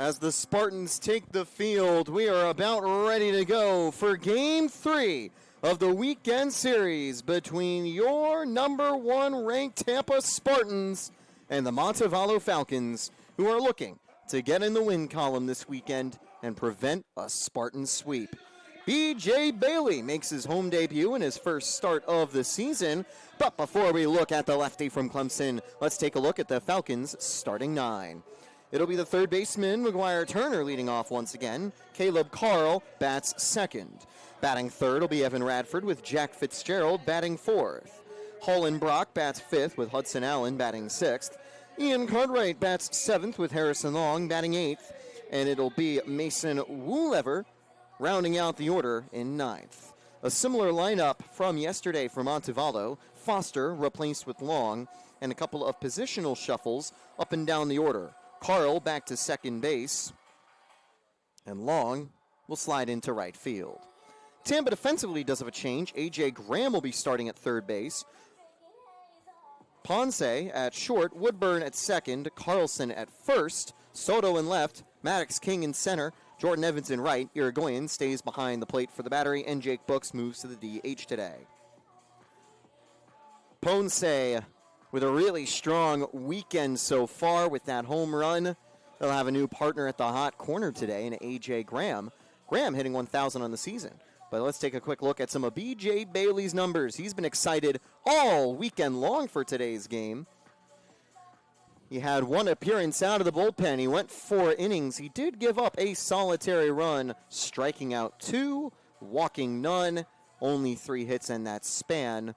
As the Spartans take the field, we are about ready to go for Game 3 of the weekend series between your number 1 ranked Tampa Spartans and the Montevallo Falcons, who are looking to get in the win column this weekend and prevent a Spartan sweep. B.J. Bailey makes his home debut in his first start of the season. But before we look at the lefty from Clemson, let's take a look at the Falcons' starting 9. It'll be the third baseman, McGuire Turner, leading off once again. Caleb Carl bats second. Batting third will be Evan Radford with Jack Fitzgerald batting fourth. Holland Brock bats fifth with Hudson Allen batting sixth. Ian Cartwright bats seventh with Harrison Long batting eighth. And it'll be Mason Woolever rounding out the order in ninth. A similar lineup from yesterday for Montevallo. Foster replaced with Long, and a couple of positional shuffles up and down the order. Carl back to second base, and Long will slide into right field. Tampa defensively does have a change. A.J. Graham will be starting at third base. Ponce at short, Woodburn at second, Carlson at first, Soto in left, Maddox King in center, Jordan Evans in right, Irigoyen stays behind the plate for the battery, and Jake Brooks moves to the DH today. Ponce with a really strong weekend so far with that home run. They'll have a new partner at the hot corner today in A.J. Graham. Graham hitting 1,000 on the season. But let's take a quick look at some of B.J. Bailey's numbers. He's been excited all weekend long for today's game. He had one appearance out of the bullpen. He went 4 innings. He did give up a solitary run, striking out 2, walking none, only 3 hits in that span.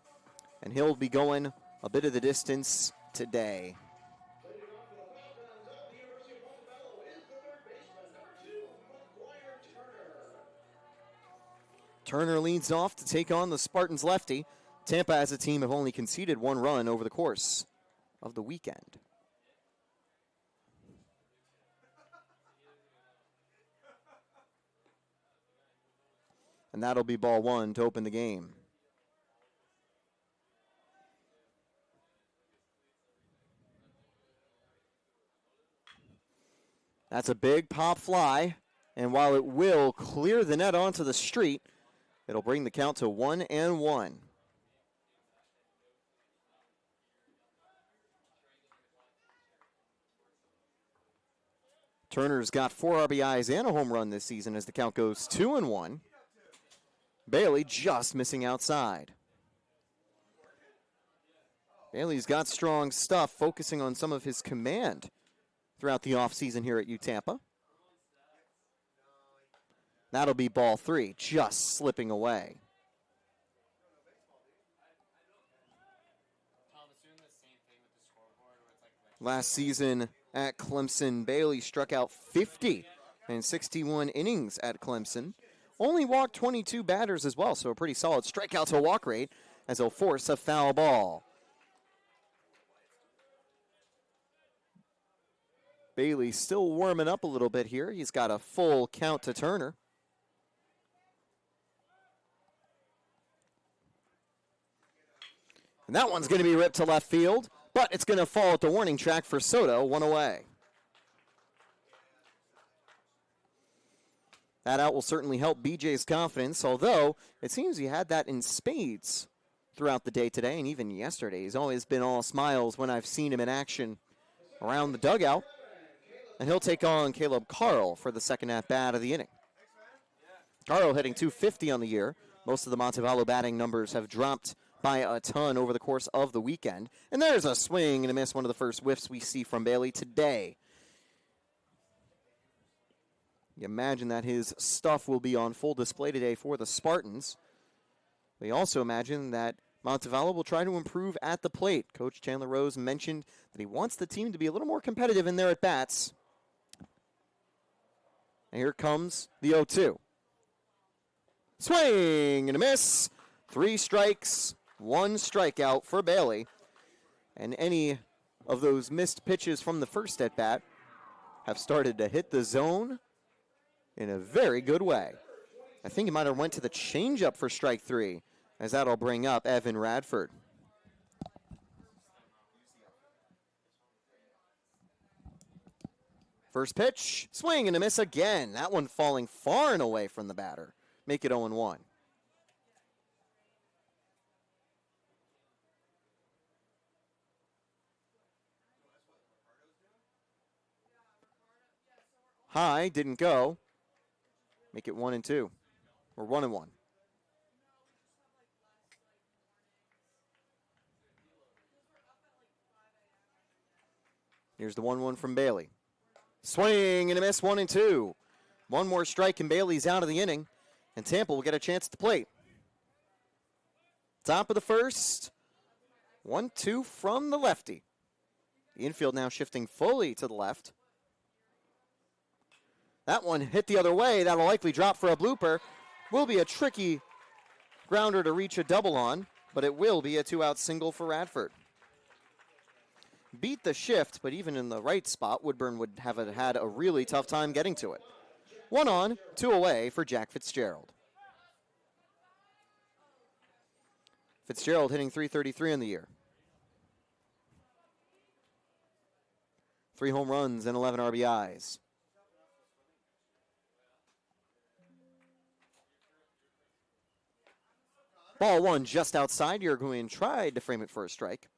And he'll be going a bit of the distance today. Turner leads off to take on the Spartans lefty. Tampa as a team have only conceded 1 run over the course of the weekend. And that'll be ball 1 to open the game. That's a big pop fly, and while it will clear the net onto the street, it'll bring the count to 1-1. Turner's got 4 RBIs and a home run this season as the count goes 2-1. Bailey just missing outside. Bailey's got strong stuff, focusing on some of his command throughout the offseason here at UTampa. That'll be ball 3, just slipping away. Last season at Clemson, Bailey struck out 50 in 61 innings at Clemson. Only walked 22 batters as well, so a pretty solid strikeout to walk rate as he'll force a foul ball. Bailey still warming up a little bit here. He's got a full count to Turner. And that one's going to be ripped to left field, but it's going to fall at the warning track for Soto, 1 away. That out will certainly help BJ's confidence, although it seems he had that in spades throughout the day today and even yesterday. He's always been all smiles when I've seen him in action around the dugout. And he'll take on Caleb Carl for the second at-bat of the inning. Carl hitting .250 on the year. Most of the Montevallo batting numbers have dropped by a ton over the course of the weekend. And there's a swing and a miss, one of the first whiffs we see from Bailey today. You imagine that his stuff will be on full display today for the Spartans. We also imagine that Montevallo will try to improve at the plate. Coach Chandler Rose mentioned that he wants the team to be a little more competitive in their at-bats. And here comes the 0-2. Swing and a miss. 3 strikes, 1 strikeout for Bailey. And any of those missed pitches from the first at-bat have started to hit the zone in a very good way. I think he might have went to the changeup for strike 3, as that'll bring up Evan Radford. First pitch, swing and a miss again. That one falling far and away from the batter. Make it 0-1. High, didn't go. Make it 1-2. Or 1-1. Here's the 1-1 from Bailey. Swing and a miss, 1-2. One more strike and Bailey's out of the inning. And Tampa will get a chance at the plate. Top of the first. 1-2 from the lefty. The infield now shifting fully to the left. That one hit the other way. That'll likely drop for a blooper. Will be a tricky grounder to reach a double on, but it will be a 2-out single for Radford. Beat the shift, but even in the right spot, Woodburn would have had a really tough time getting to it. 1 on, 2 away for Jack Fitzgerald. Fitzgerald hitting .333 in the year. 3 home runs and 11 RBIs. Ball 1 just outside. Uruguayan tried to frame it for a strike.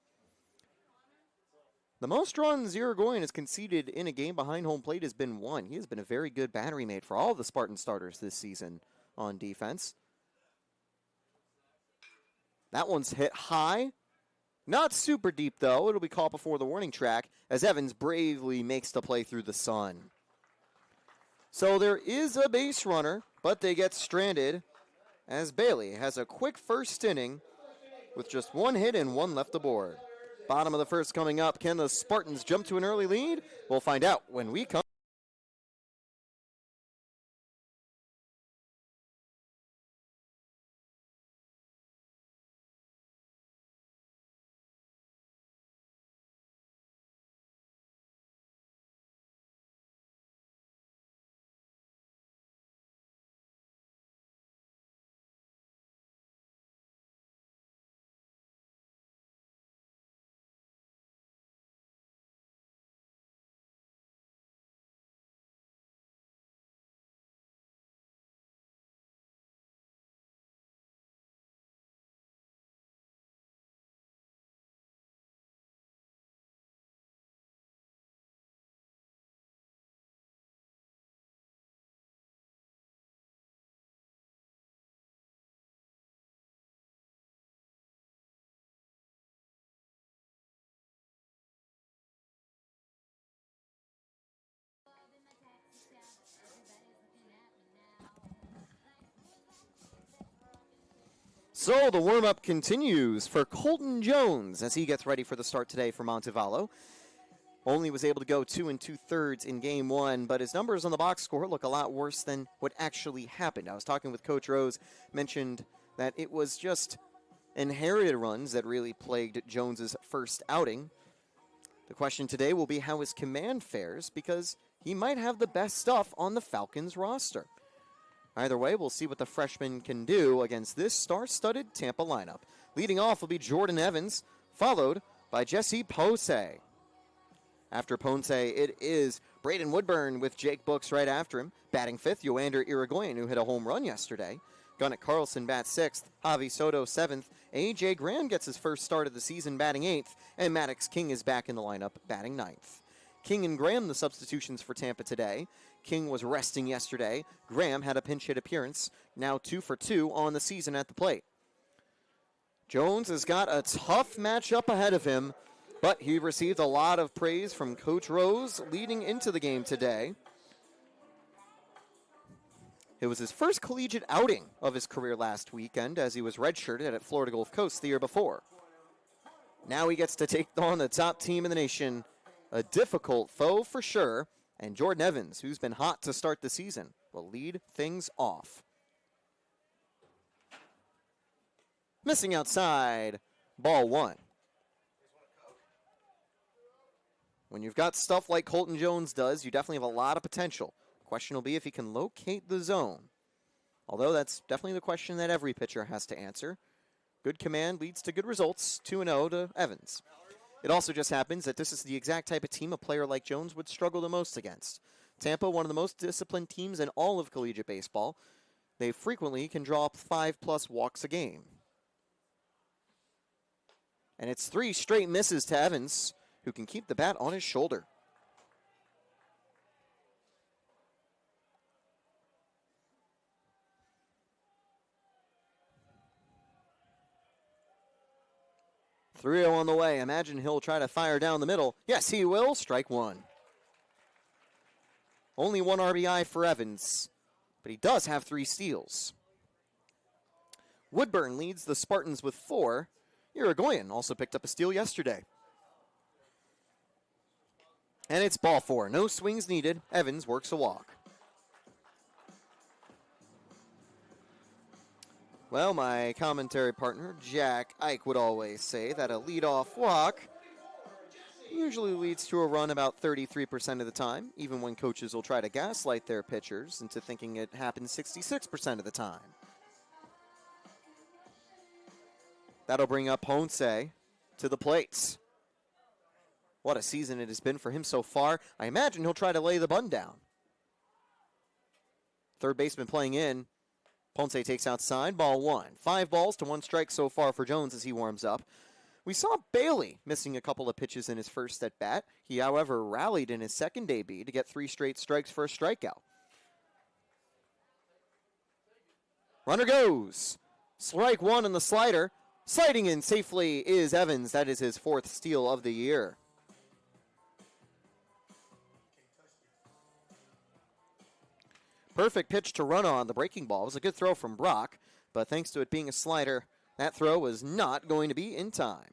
The most runs Uruguayan has conceded in a game behind home plate has been 1. He has been a very good battery mate for all the Spartan starters this season on defense. That one's hit high. Not super deep, though. It'll be caught before the warning track as Evans bravely makes the play through the sun. So there is a base runner, but they get stranded as Bailey has a quick first inning with just 1 hit and 1 left aboard. Bottom of the first coming up. Can the Spartans jump to an early lead? We'll find out when we come. So the warm-up continues for Colton Jones as he gets ready for the start today for Montevallo. Only was able to go 2 2/3 in game 1, but his numbers on the box score look a lot worse than what actually happened. I was talking with Coach Rose, mentioned that it was just inherited runs that really plagued Jones's first outing. The question today will be how his command fares, because he might have the best stuff on the Falcons roster. Either way, we'll see what the freshman can do against this star-studded Tampa lineup. Leading off will be Jordan Evans, followed by Jesse Ponce. After Ponce, it is Braden Woodburn with Jake Books right after him. Batting 5th, Yoander Irigoyen, who hit a home run yesterday. Gunnar Carlson bats 6th, Javi Soto 7th. A.J. Graham gets his first start of the season batting 8th, and Maddox King is back in the lineup batting 9th. King and Graham the substitutions for Tampa today. King was resting yesterday. Graham had a pinch hit appearance, now 2 for 2 on the season at the plate. Jones has got a tough matchup ahead of him, but he received a lot of praise from Coach Rose leading into the game today. It was his first collegiate outing of his career last weekend as he was redshirted at Florida Gulf Coast the year before. Now he gets to take on the top team in the nation, a difficult foe for sure, and Jordan Evans, who's been hot to start the season, will lead things off. Missing outside, ball 1. When you've got stuff like Colton Jones does, you definitely have a lot of potential. The question will be if he can locate the zone. Although that's definitely the question that every pitcher has to answer. Good command leads to good results, 2-0 to Evans. It also just happens that this is the exact type of team a player like Jones would struggle the most against. Tampa, one of the most disciplined teams in all of collegiate baseball. They frequently can draw up 5+ walks a game. And it's 3 straight misses to Evans, who can keep the bat on his shoulder. .3-0 on the way. Imagine he'll try to fire down the middle. Yes, he will. Strike 1. Only 1 RBI for Evans, but he does have 3 steals. Woodburn leads the Spartans with 4. Irigoyen also picked up a steal yesterday. And it's ball 4. No swings needed. Evans works a walk. Well, my commentary partner, Jack Ike, would always say that a leadoff walk usually leads to a run about 33% of the time, even when coaches will try to gaslight their pitchers into thinking it happens 66% of the time. That'll bring up Ponce to the plate. What a season it has been for him so far. I imagine he'll try to lay the bunt down. Third baseman playing in. Ponce takes outside, ball 1. 5 balls to 1 strike so far for Jones as he warms up. We saw Bailey missing a couple of pitches in his first at-bat. He, however, rallied in his second debut to get 3 straight strikes for a strikeout. Runner goes. Strike 1 on the slider. Sliding in safely is Evans. That is his 4th steal of the year. Perfect pitch to run on. The breaking ball was a good throw from Brock, but thanks to it being a slider, that throw was not going to be in time.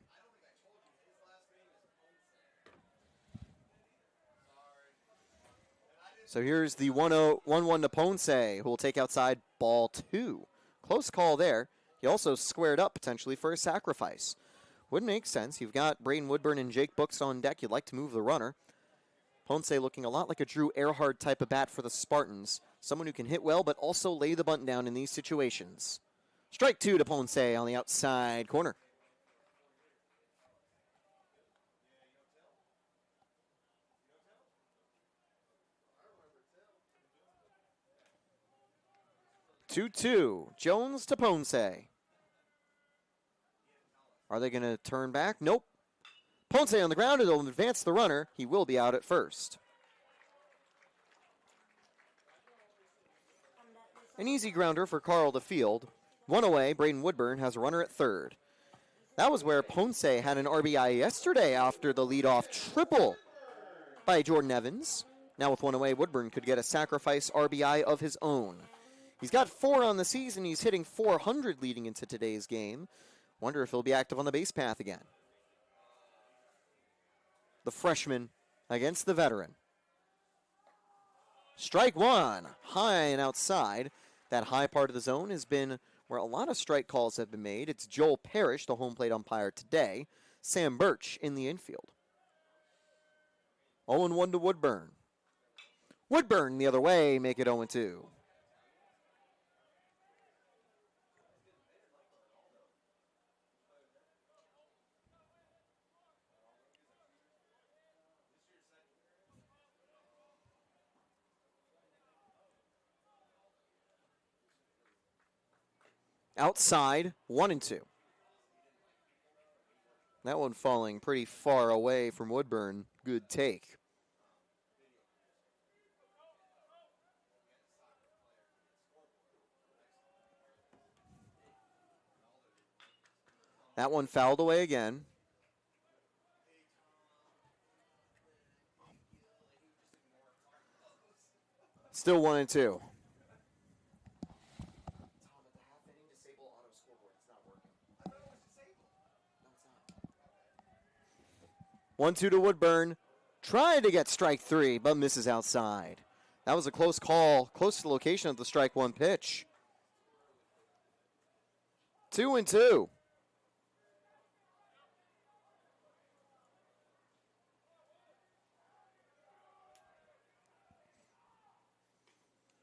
So here's the 1-1 to Ponce, who will take outside ball 2. Close call there. He also squared up potentially for a sacrifice. Would make sense. You've got Braden Woodburn and Jake Books on deck. You'd like to move the runner. Ponce looking a lot like a Drew Earhart type of bat for the Spartans. Someone who can hit well but also lay the bunt down in these situations. Strike 2 to Ponce on the outside corner. (2-2). Jones to Ponce. Are they going to turn back? Nope. Ponce on the ground. It'll advance the runner. He will be out at first. An easy grounder for Carl to field. 1 away. Braden Woodburn has a runner at third. That was where Ponce had an RBI yesterday after the leadoff triple by Jordan Evans. Now with 1 away, Woodburn could get a sacrifice RBI of his own. He's got 4 on the season. He's hitting .400 leading into today's game. Wonder if he'll be active on the base path again. The freshman against the veteran. Strike 1, high and outside. That high part of the zone has been where a lot of strike calls have been made. It's Joel Parrish, the home plate umpire today. Sam Birch in the infield. 0-1 to Woodburn. Woodburn the other way, make it 0-2. Outside, 1-2. That one falling pretty far away from Woodburn. Good take. That one fouled away again. Still 1-2. 1-2 to Woodburn. Tried to get strike 3, but misses outside. That was a close call, close to the location of the strike 1 pitch. 2-2.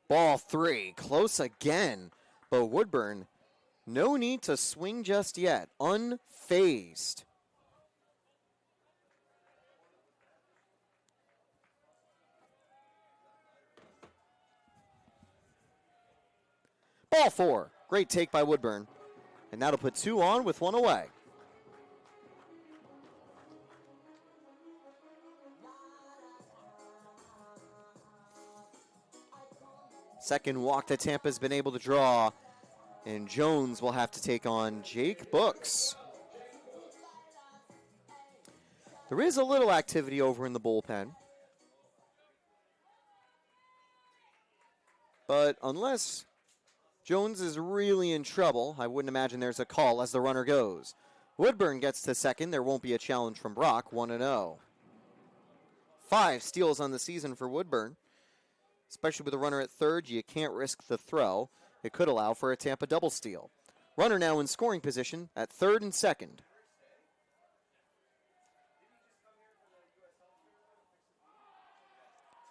Ball 3, close again. But Woodburn, no need to swing just yet. Unfazed. Ball 4. Great take by Woodburn. And that'll put 2 on with 1 away. Second walk that Tampa's been able to draw. And Jones will have to take on Jake Books. There is a little activity over in the bullpen. But unless Jones is really in trouble, I wouldn't imagine there's a call as the runner goes. Woodburn gets to second. There won't be a challenge from Brock, 1-0. 5 steals on the season for Woodburn. Especially with a runner at third, you can't risk the throw. It could allow for a Tampa double steal. Runner now in scoring position at third and second.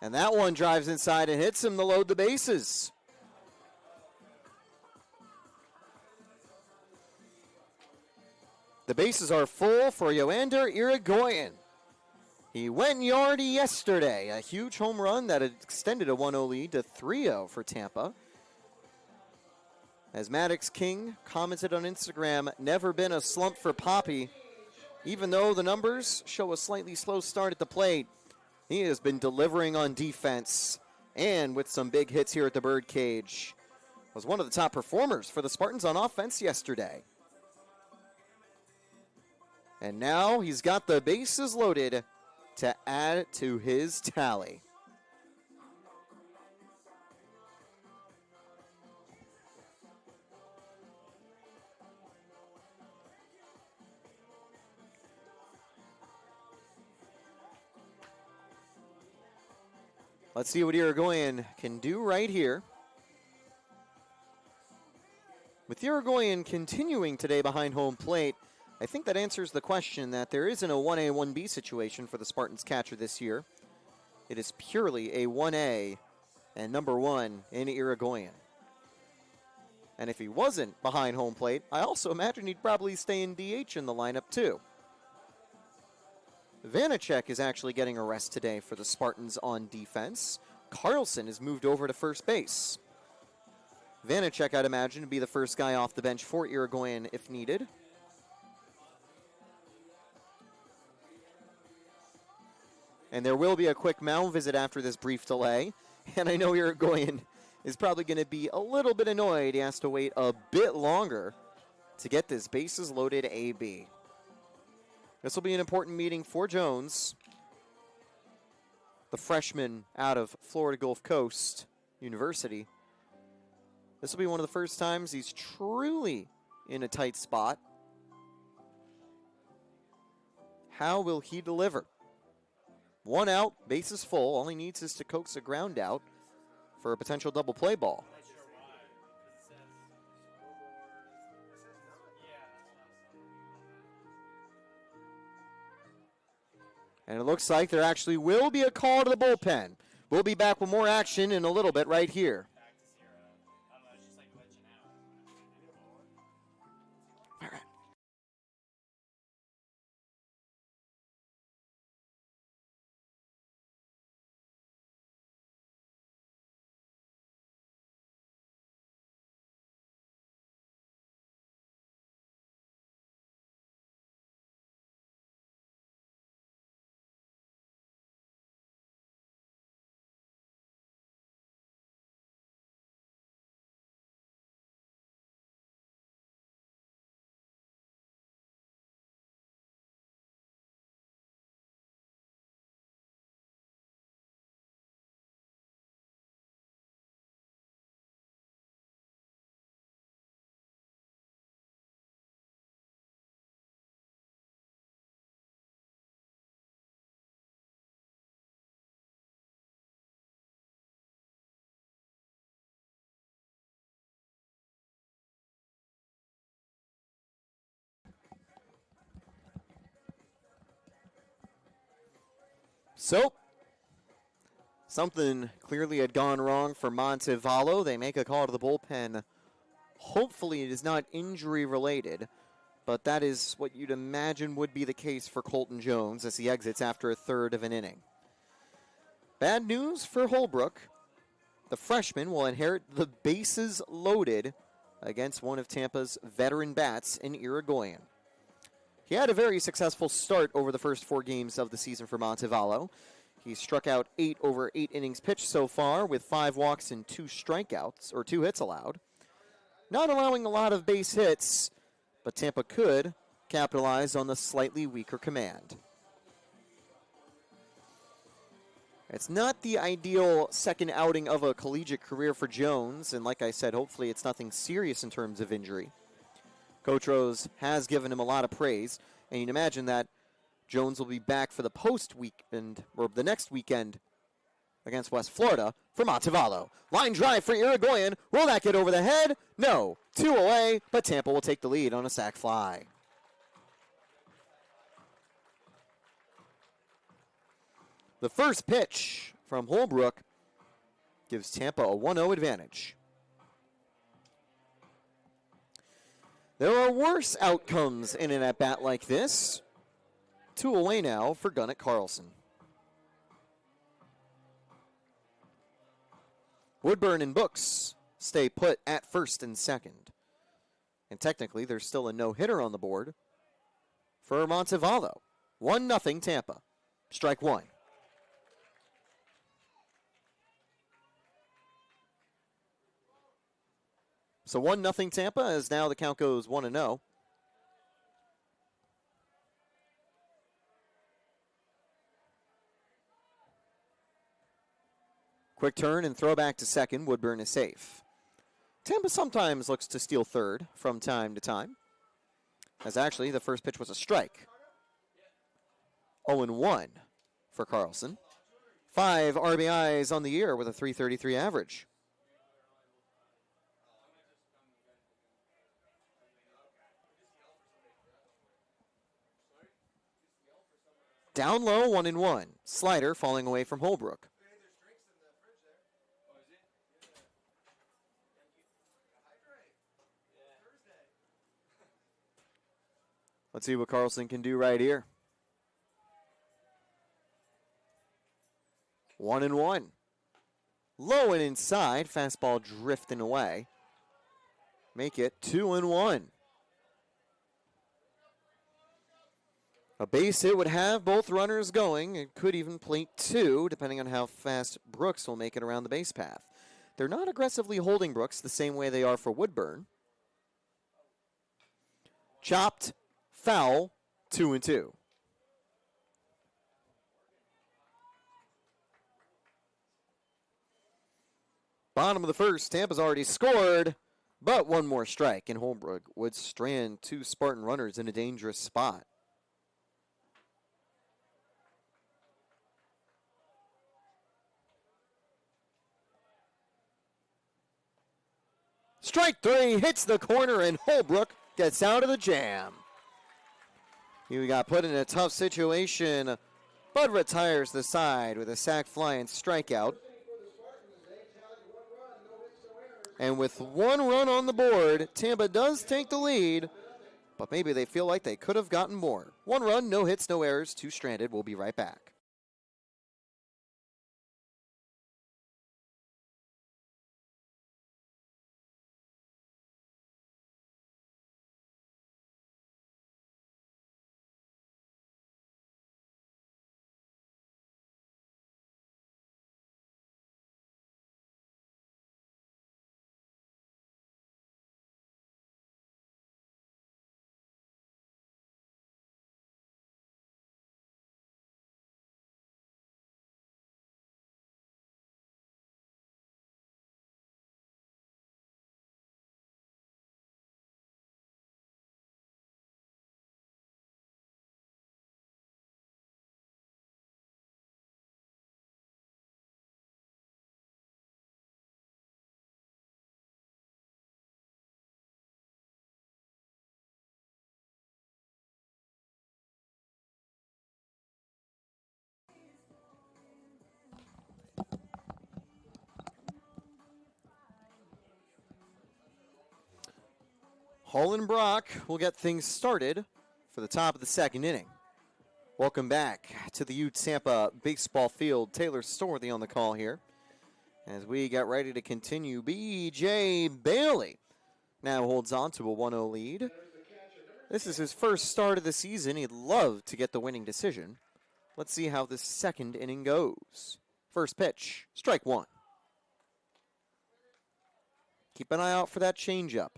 And that one drives inside and hits him to load the bases. The bases are full for Yoander Irigoyen. He went yard yesterday. A huge home run that extended a 1-0 lead to 3-0 for Tampa. As Maddox King commented on Instagram, never been a slump for Poppy. Even though the numbers show a slightly slow start at the plate, he has been delivering on defense and with some big hits here at the birdcage. Was one of the top performers for the Spartans on offense yesterday. And now he's got the bases loaded to add to his tally. Let's see what Irigoyen can do right here. With Irigoyen continuing today behind home plate, I think that answers the question that there isn't a 1A, 1B situation for the Spartans catcher this year. It is purely a 1A and number 1 in Irigoyen. And if he wasn't behind home plate, I also imagine he'd probably stay in DH in the lineup too. Vanacek is actually getting a rest today for the Spartans on defense. Carlson is moved over to first base. Vanacek, I'd imagine, would be the first guy off the bench for Irigoyen if needed. And there will be a quick mound visit after this brief delay. And I know Irigoyen is probably going to be a little bit annoyed. He has to wait a bit longer to get this bases loaded AB. This will be an important meeting for Jones, the freshman out of Florida Gulf Coast University. This will be one of the first times he's truly in a tight spot. How will he deliver? 1 out, bases full. All he needs is to coax a ground out for a potential double play ball. And it looks like there actually will be a call to the bullpen. We'll be back with more action in a little bit right here. All right. So, something clearly had gone wrong for Montevallo. They make a call to the bullpen. Hopefully it is not injury related, but that is what you'd imagine would be the case for Colton Jones as he exits after a third of an inning. Bad news for Holbrook. The freshman will inherit the bases loaded against one of Tampa's veteran bats in Irigoyen. He had a very successful start over the first 4 games of the season for Montevallo. He struck out 8 over 8 innings pitched so far with 5 walks and 2 strikeouts, or 2 hits allowed. Not allowing a lot of base hits, but Tampa could capitalize on the slightly weaker command. It's not the ideal second outing of a collegiate career for Jones, and like I said, hopefully it's nothing serious in terms of injury. Coach Rose has given him a lot of praise, and you can imagine that Jones will be back for the post-weekend, or the next weekend, against West Florida for Montevallo. Line drive for Irigoyen. Will that get over the head? No. 2 away, but Tampa will take the lead on a sac fly. The first pitch from Holbrook gives Tampa a 1-0 advantage. There are worse outcomes in an at-bat like this. 2 away now for Gunnett Carlson. Woodburn and Books stay put at first and second. And technically, there's still a no-hitter on the board for Montevallo. 1-0 Tampa. Strike 1. So 1-0 Tampa, as now the count goes 1-0. Quick turn and throw back to second. Woodburn is safe. Tampa sometimes looks to steal third from time to time, as actually the first pitch was a strike. 0-1 for Carlson. 5 RBIs on the year with a .333 average. Down low, 1-1. Slider falling away from Holbrook. Let's see what Carlson can do right here. 1-1. Low and inside. Fastball drifting away. Make it 2-1. A base hit would have both runners going. It could even plate 2, depending on how fast Brooks will make it around the base path. They're not aggressively holding Brooks the same way they are for Woodburn. Chopped, foul, 2-2. Bottom of the first, Tampa's already scored, but one more strike, and Holbrook would strand 2 Spartan runners in a dangerous spot. Strike 3, hits the corner, and Holbrook gets out of the jam. He got put in a tough situation, but retires the side with a sac fly and strikeout. And with 1 run on the board, Tampa does take the lead, but maybe they feel like they could have gotten more. 1 run, no hits, no errors, 2 stranded. We'll be right back. Hall and Brock will get things started for the top of the second inning. Welcome back to the U Tampa baseball field. Taylor Storthy on the call here As we get ready to continue, B.J. Bailey now holds on to a 1-0 lead. This is his first start of the season. He'd love to get the winning decision. Let's see how this second inning goes. First pitch, strike one. Keep an eye out for that changeup.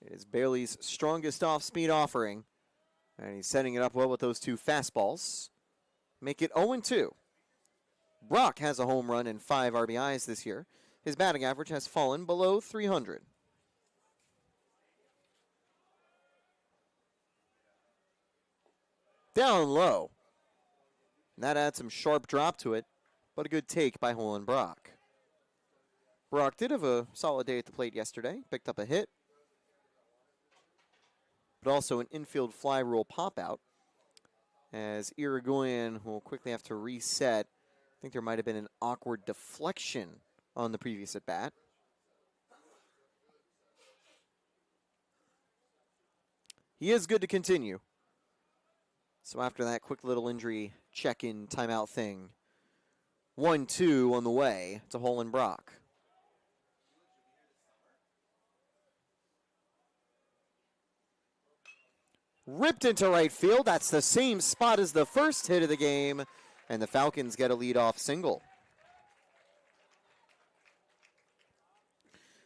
It is Bailey's strongest off-speed offering. And he's setting it up well with those two fastballs. Make it 0-2. Brock has a home run and 5 RBIs this year. His batting average has fallen below 300. Down low. And that adds some sharp drop to it, but a good take by Holland Brock. Brock did have a solid day at the plate yesterday. Picked up a hit, but also an infield fly rule pop-out, as Irigoyen will quickly have to reset. I think there might have been an awkward deflection on the previous at-bat. He is good to continue. So after that quick little injury check-in timeout thing, 1-2 on the way to Holland Brock. Ripped into right field. That's the same spot as the first hit of the game. And the Falcons get a leadoff single.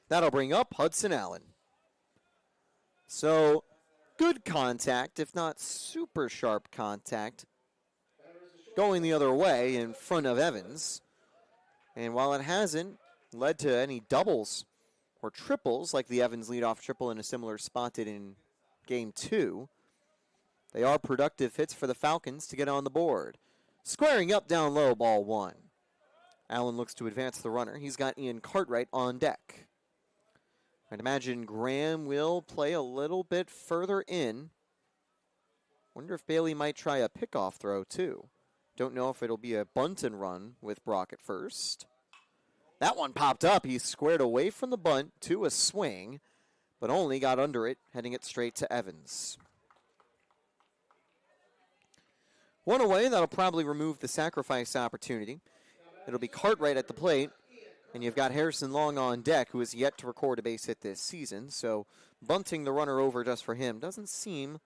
That'll bring up Hudson Allen. So, good contact, if not super sharp contact, going the other way in front of Evans. And while it hasn't led to any doubles or triples, like the Evans leadoff triple in a similar spot did in Game 2, they are productive hits for the Falcons to get on the board. Squaring up down low, ball one. Allen looks to advance the runner. He's got Ian Cartwright on deck. I'd imagine Graham will play a little bit further in. Wonder if Bailey might try a pickoff throw too. Don't know if it'll be a bunt and run with Brock at first. That one popped up. He squared away from the bunt to a swing, but only got under it, heading it straight to Evans. One away, that'll probably remove the sacrifice opportunity. It'll be Cartwright at the plate, and you've got Harrison Long on deck, who has yet to record a base hit this season, so bunting the runner over just for him doesn't seem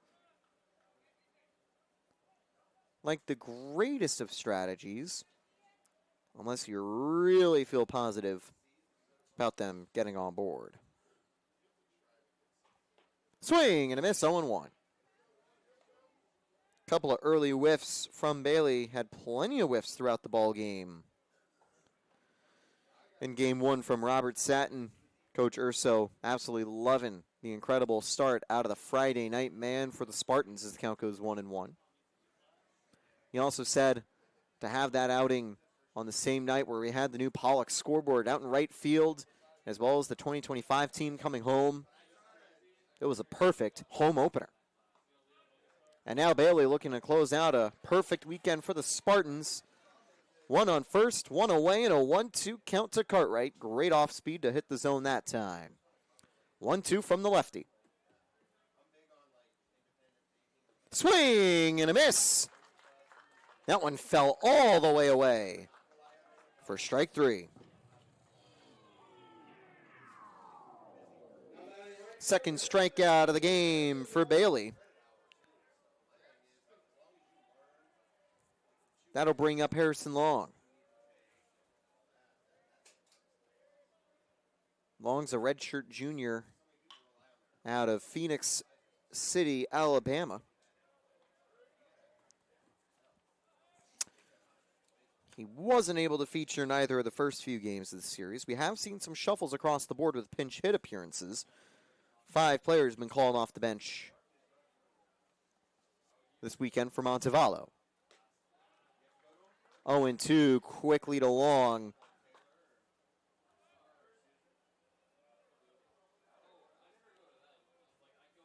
like the greatest of strategies, unless you really feel positive about them getting on board. Swing and a miss, 0-1. Couple of early whiffs from Bailey. Had plenty of whiffs throughout the ball game. In Game 1 from Robert Satin, Coach Urso absolutely loving the incredible start out of the Friday night man for the Spartans as the count goes 1-1. He also said to have that outing on the same night where we had the new Pollock scoreboard out in right field, as well as the 2025 team coming home, it was a perfect home opener. And now Bailey looking to close out a perfect weekend for the Spartans. One on first, one away, and a 1-2 count to Cartwright. Great off speed to hit the zone that time. 1-2 from the lefty. Swing and a miss. That one fell all the way away for strike three. Second strikeout of the game for Bailey. That'll bring up Harrison Long. Long's a redshirt junior out of Phoenix City, Alabama. He wasn't able to feature in either of the first few games of the series. We have seen some shuffles across the board with pinch hit appearances. 5 players have been called off the bench this weekend for Montevallo. 0-2, quickly to Long.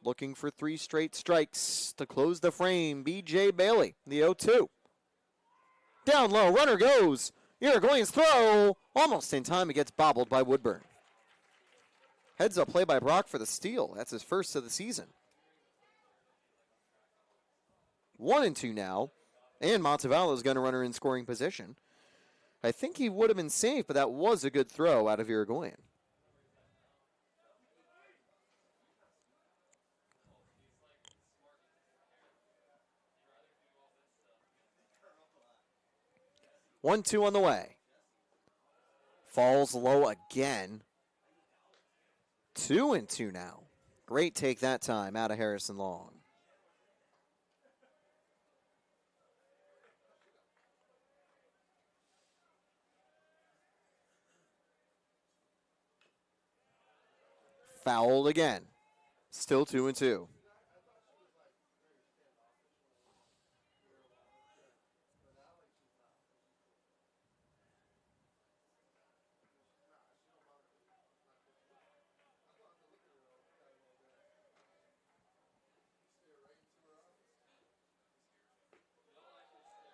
Looking for 3 straight strikes to close the frame. B.J. Bailey, the 0-2. Down low, runner goes. Irigoyen's throw. Almost in time, it gets bobbled by Woodburn. Heads up play by Brock for the steal. That's his first of the season. 1-2 now. And Montevallo is going to run her in scoring position. I think he would have been safe, but that was a good throw out of Irigoyen. One, two on the way. Falls low again. 2-2 now. Great take that time out of Harrison Long. Fouled again. Still 2-2.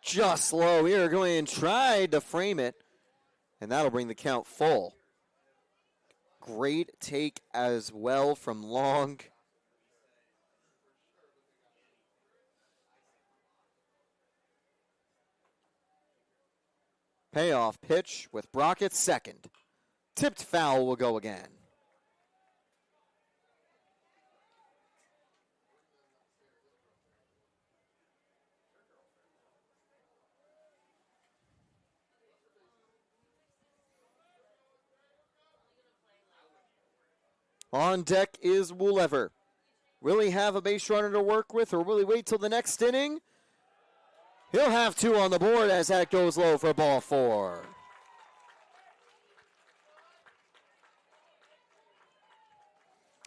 Just low. Irigoyen tried to frame it, and that'll bring the count full. Great take as well from Long. Payoff pitch with Brockett second. Tipped foul will go again. On deck is Woolever. Will he have a base runner to work with, or will he wait till the next inning? He'll have two on the board as that goes low for ball 4.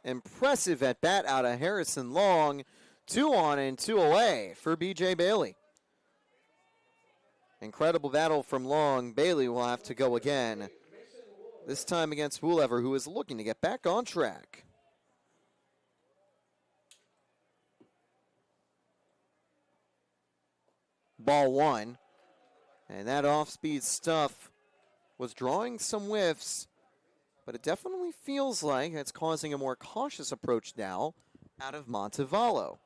Impressive at bat out of Harrison Long. 2 on and 2 away for B.J. Bailey. Incredible battle from Long. Bailey will have to go again. This time against Woolever, who is looking to get back on track. Ball 1. And that off-speed stuff was drawing some whiffs, but it definitely feels like it's causing a more cautious approach now out of Montevallo.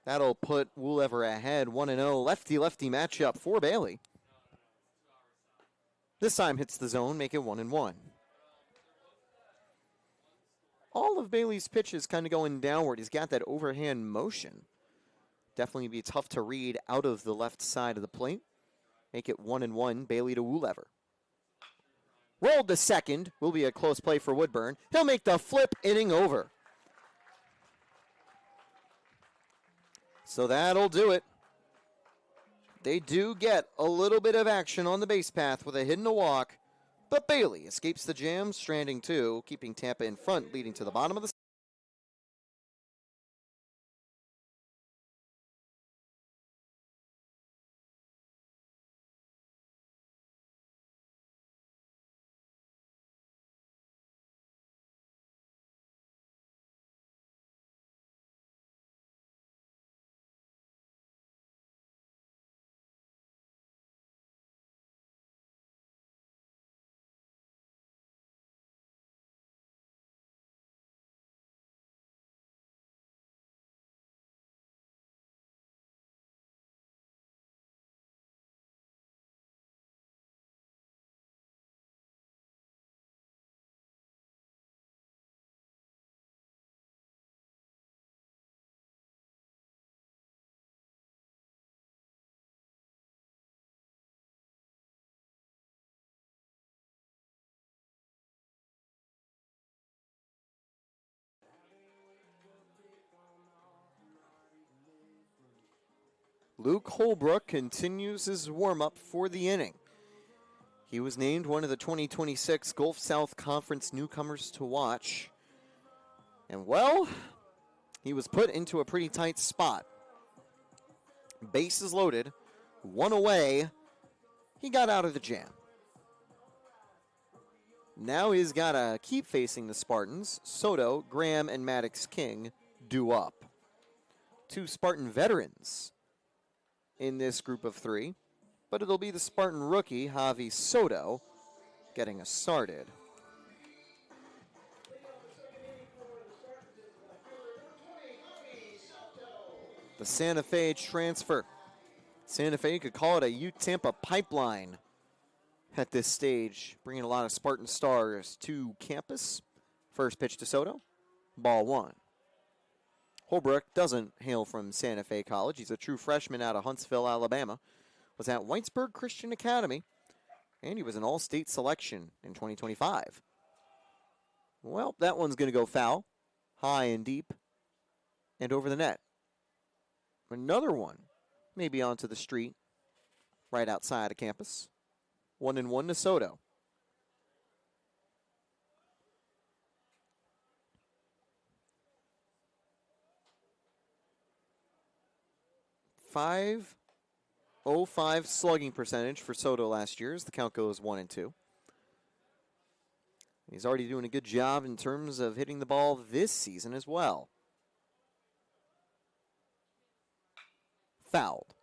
That'll put Woolever ahead 1-0. Lefty-lefty matchup for Bailey. This time hits the zone, make it 1-1. All of Bailey's pitches kind of going downward. He's got that overhand motion. Definitely be tough to read out of the left side of the plate. Make it 1-1, Bailey to Woolever. Rolled to second. Will be a close play for Woodburn. He'll make the flip, inning over. So that'll do it. They do get a little bit of action on the base path with a hit and a walk, but Bailey escapes the jam, stranding 2, keeping Tampa in front, leading to the bottom of the Luke Holbrook continues his warm-up for the inning. He was named one of the 2026 Gulf South Conference newcomers to watch. And, well, he was put into a pretty tight spot. Bases loaded, 1 away. He got out of the jam. Now he's got to keep facing the Spartans. Soto, Graham, and Maddox King due up. 2 Spartan veterans in this group of 3, but it'll be the Spartan rookie, Javi Soto, getting us started. the Santa Fe transfer. Santa Fe, you could call it a U-Tampa pipeline at this stage, bringing a lot of Spartan stars to campus. First pitch to Soto, ball one. Holbrook doesn't hail from Santa Fe College. He's a true freshman out of Huntsville, Alabama. Was at Whitesburg Christian Academy, and he was an all-state selection in 2025. Well, that one's going to go foul, high and deep, and over the net. Another one, maybe onto the street, right outside of campus. 1-1 to Soto. .505 slugging percentage for Soto last year as the count goes 1-2. He's already doing a good job in terms of hitting the ball this season as well. Fouled.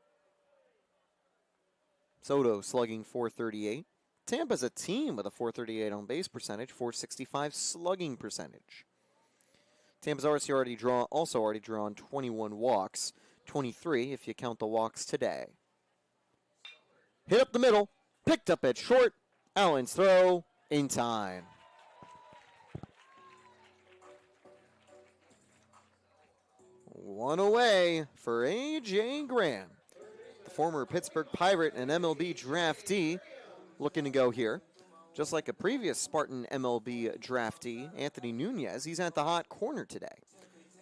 Soto slugging .438. Tampa's a team with a .438 on base percentage, .465 slugging percentage. Tampa's already drawn 21 walks, 23 if you count the walks today. Hit up the middle, picked up at short. Allen's throw in time. One away for A.J. Graham. The former Pittsburgh Pirate and MLB draftee looking to go here. Just like a previous Spartan MLB draftee, Anthony Nunez, he's at the hot corner today.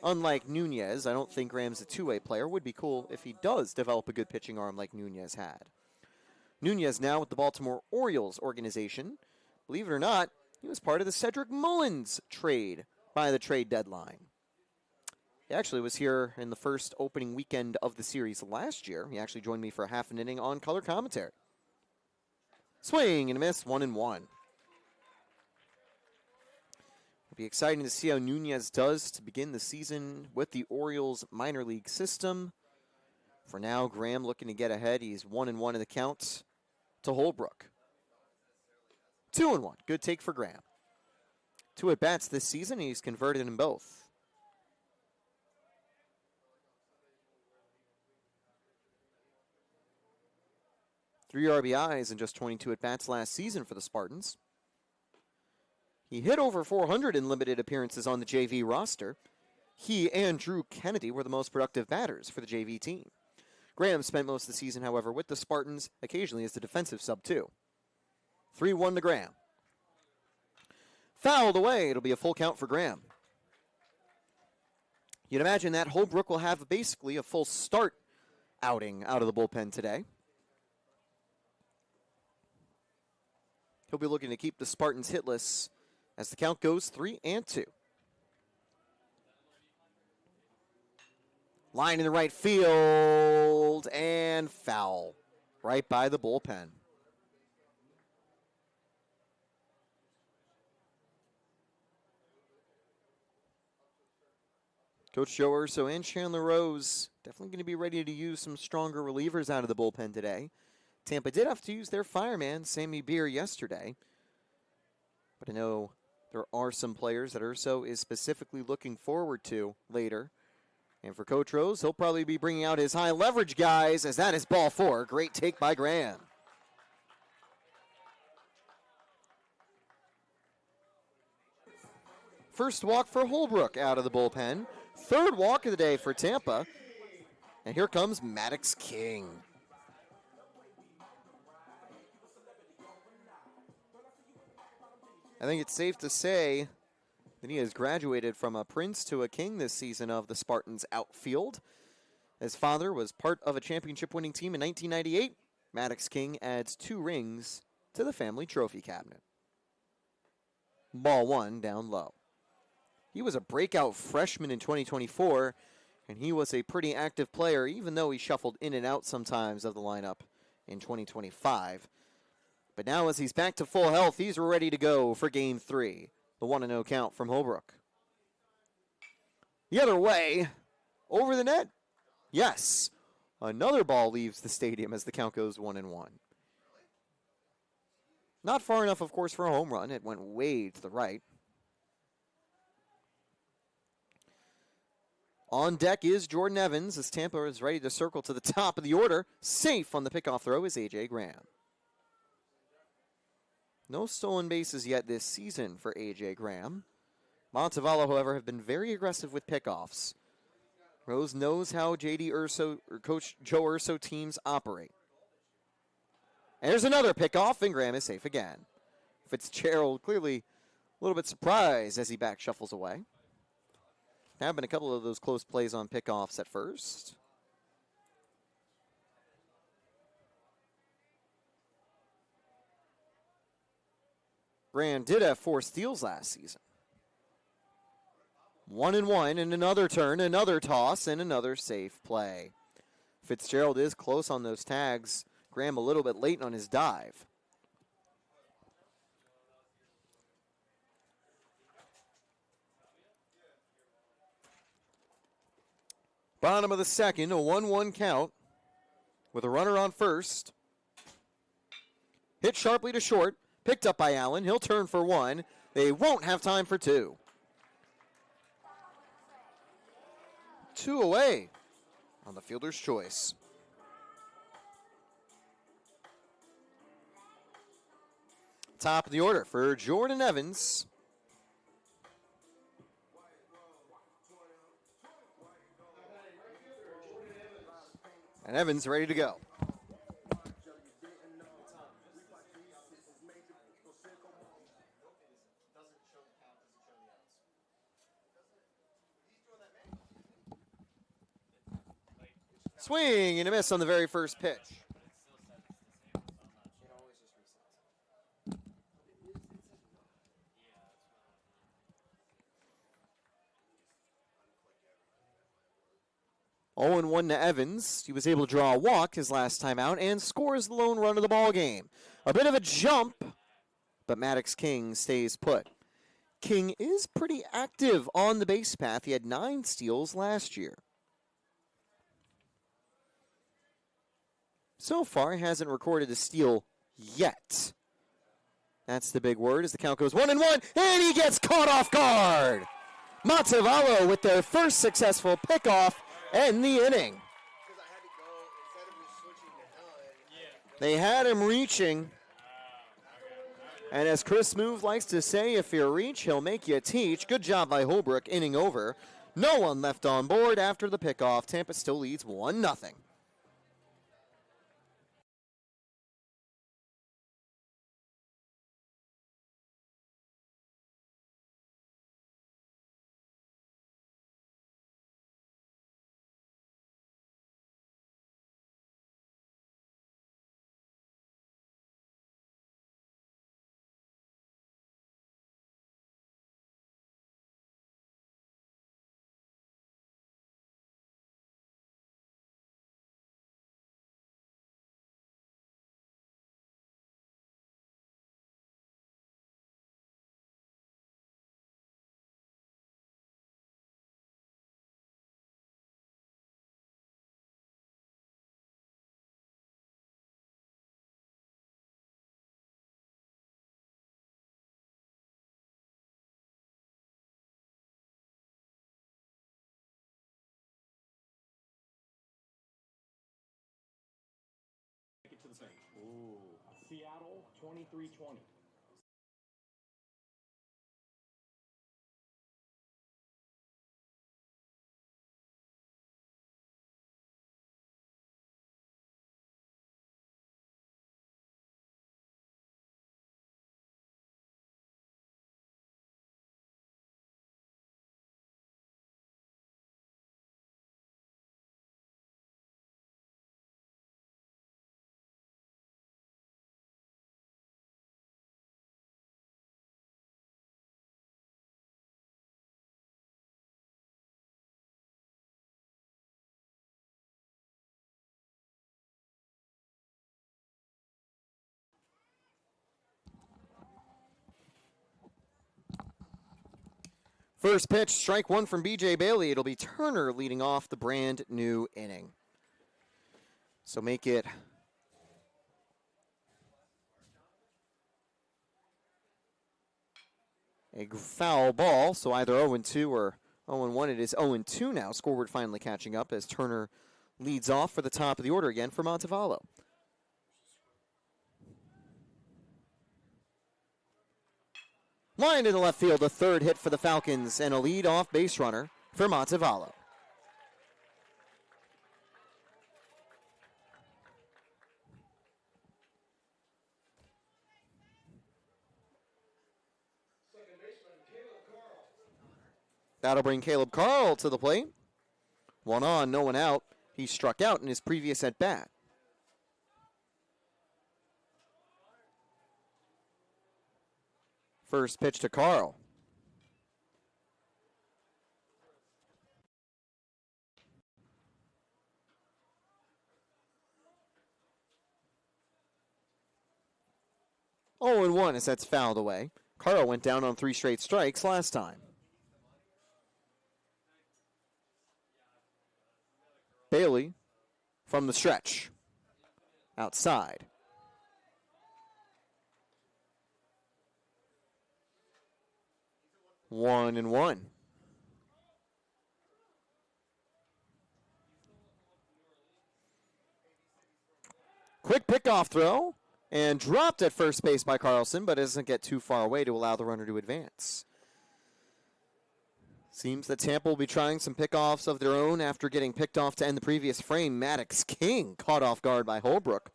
Unlike Nunez, I don't think Graham's a two-way player. Would be cool if he does develop a good pitching arm like Nunez had. Nunez now with the Baltimore Orioles organization. Believe it or not, he was part of the Cedric Mullins trade by the trade deadline. He actually was here in the first opening weekend of the series last year. He actually joined me for half an inning on color commentary. Swing and a miss, 1-1. It'll be exciting to see how Nunez does to begin the season with the Orioles minor league system. For now, Graham looking to get ahead. He's 1-1 in the count to Holbrook. 2-1. Good take for Graham. 2 at-bats this season. He's converted in both. 3 RBIs in just 22 at-bats last season for the Spartans. He hit over 400 in limited appearances on the JV roster. He and Drew Kennedy were the most productive batters for the JV team. Graham spent most of the season, however, with the Spartans, occasionally as the defensive sub too. 3-1 to Graham. Fouled away. It'll be a full count for Graham. You'd imagine that Holbrook will have basically a full start outing out of the bullpen today. He'll be looking to keep the Spartans hitless as the count goes 3-2. Line in the right field and foul right by the bullpen. Coach Joe Urso and Chandler Rose definitely going to be ready to use some stronger relievers out of the bullpen today. Tampa did have to use their fireman, Sammy Beer, yesterday. But I know there are some players that Urso is specifically looking forward to later. And for Coach Rose, he'll probably be bringing out his high leverage guys as that is ball 4. Great take by Graham. First walk for Holbrook out of the bullpen. Third walk of the day for Tampa. And here comes Maddox King. I think it's safe to say that he has graduated from a prince to a king this season of the Spartans outfield. His father was part of a championship-winning team in 1998. Maddox King adds 2 rings to the family trophy cabinet. Ball 1 down low. He was a breakout freshman in 2024, and he was a pretty active player, even though he shuffled in and out sometimes of the lineup in 2025. But now as he's back to full health, he's ready to go for Game 3. The 1-0 count from Holbrook. The other way, over the net. Yes, another ball leaves the stadium as the count goes 1-1. Not far enough, of course, for a home run. It went way to the right. On deck is Jordan Evans as Tampa is ready to circle to the top of the order. Safe on the pickoff throw is A.J. Graham. No stolen bases yet this season for A.J. Graham. Montevallo, however, have been very aggressive with pickoffs. Rose knows how J.D. Urso, or Coach Joe Urso teams operate. And there's another pickoff, and Graham is safe again. Fitzgerald clearly a little bit surprised as he back shuffles away. There have been a couple of those close plays on pickoffs at first. Graham did have 4 steals last season. 1-1, and another turn, another toss, and another safe play. Fitzgerald is close on those tags. Graham a little bit late on his dive. Bottom of the second, a 1-1 count with a runner on first. Hit sharply to short, picked up by Allen. He'll turn for 1. They won't have time for 2. 2 away on the fielder's choice. Top of the order for Jordan Evans. And Evans ready to go. Swing and a miss on the very first pitch. Oh, 0-1 to Evans. He was able to draw a walk his last time out and scores the lone run of the ball game. A bit of a jump, but Maddox King stays put. King is pretty active on the base path. He had 9 steals last year. So far, he hasn't recorded a steal yet. That's the big word as the count goes 1-1, and he gets caught off guard. Montevallo with their first successful pickoff and the inning. They had him reaching. And as Chris Smoove likes to say, if you reach, he'll make you teach. Good job by Holbrook, inning over. No one left on board after the pickoff. Tampa still leads 1-0. To the bench. Ooh. Seattle 23-20. First pitch, strike 1 from B.J. Bailey. It'll be Turner leading off the brand new inning. So make it a foul ball, so either 0-2 or 0-1, it is 0-2 now. Scoreboard finally catching up as Turner leads off for the top of the order again for Montevallo. Line in the left field, a third hit for the Falcons, and a lead-off base runner for Montevallo. That'll bring Caleb Carl to the plate. 1 on, no one out. He struck out in his previous at-bat. First pitch to Carl. Oh, and 1 as that's fouled away. Carl went down on 3 straight strikes last time. Bailey from the stretch. Outside. 1-1. Quick pickoff throw and dropped at first base by Carlson, but doesn't get too far away to allow the runner to advance. Seems that Tampa will be trying some pickoffs of their own after getting picked off to end the previous frame. Maddox King caught off guard by Holbrook.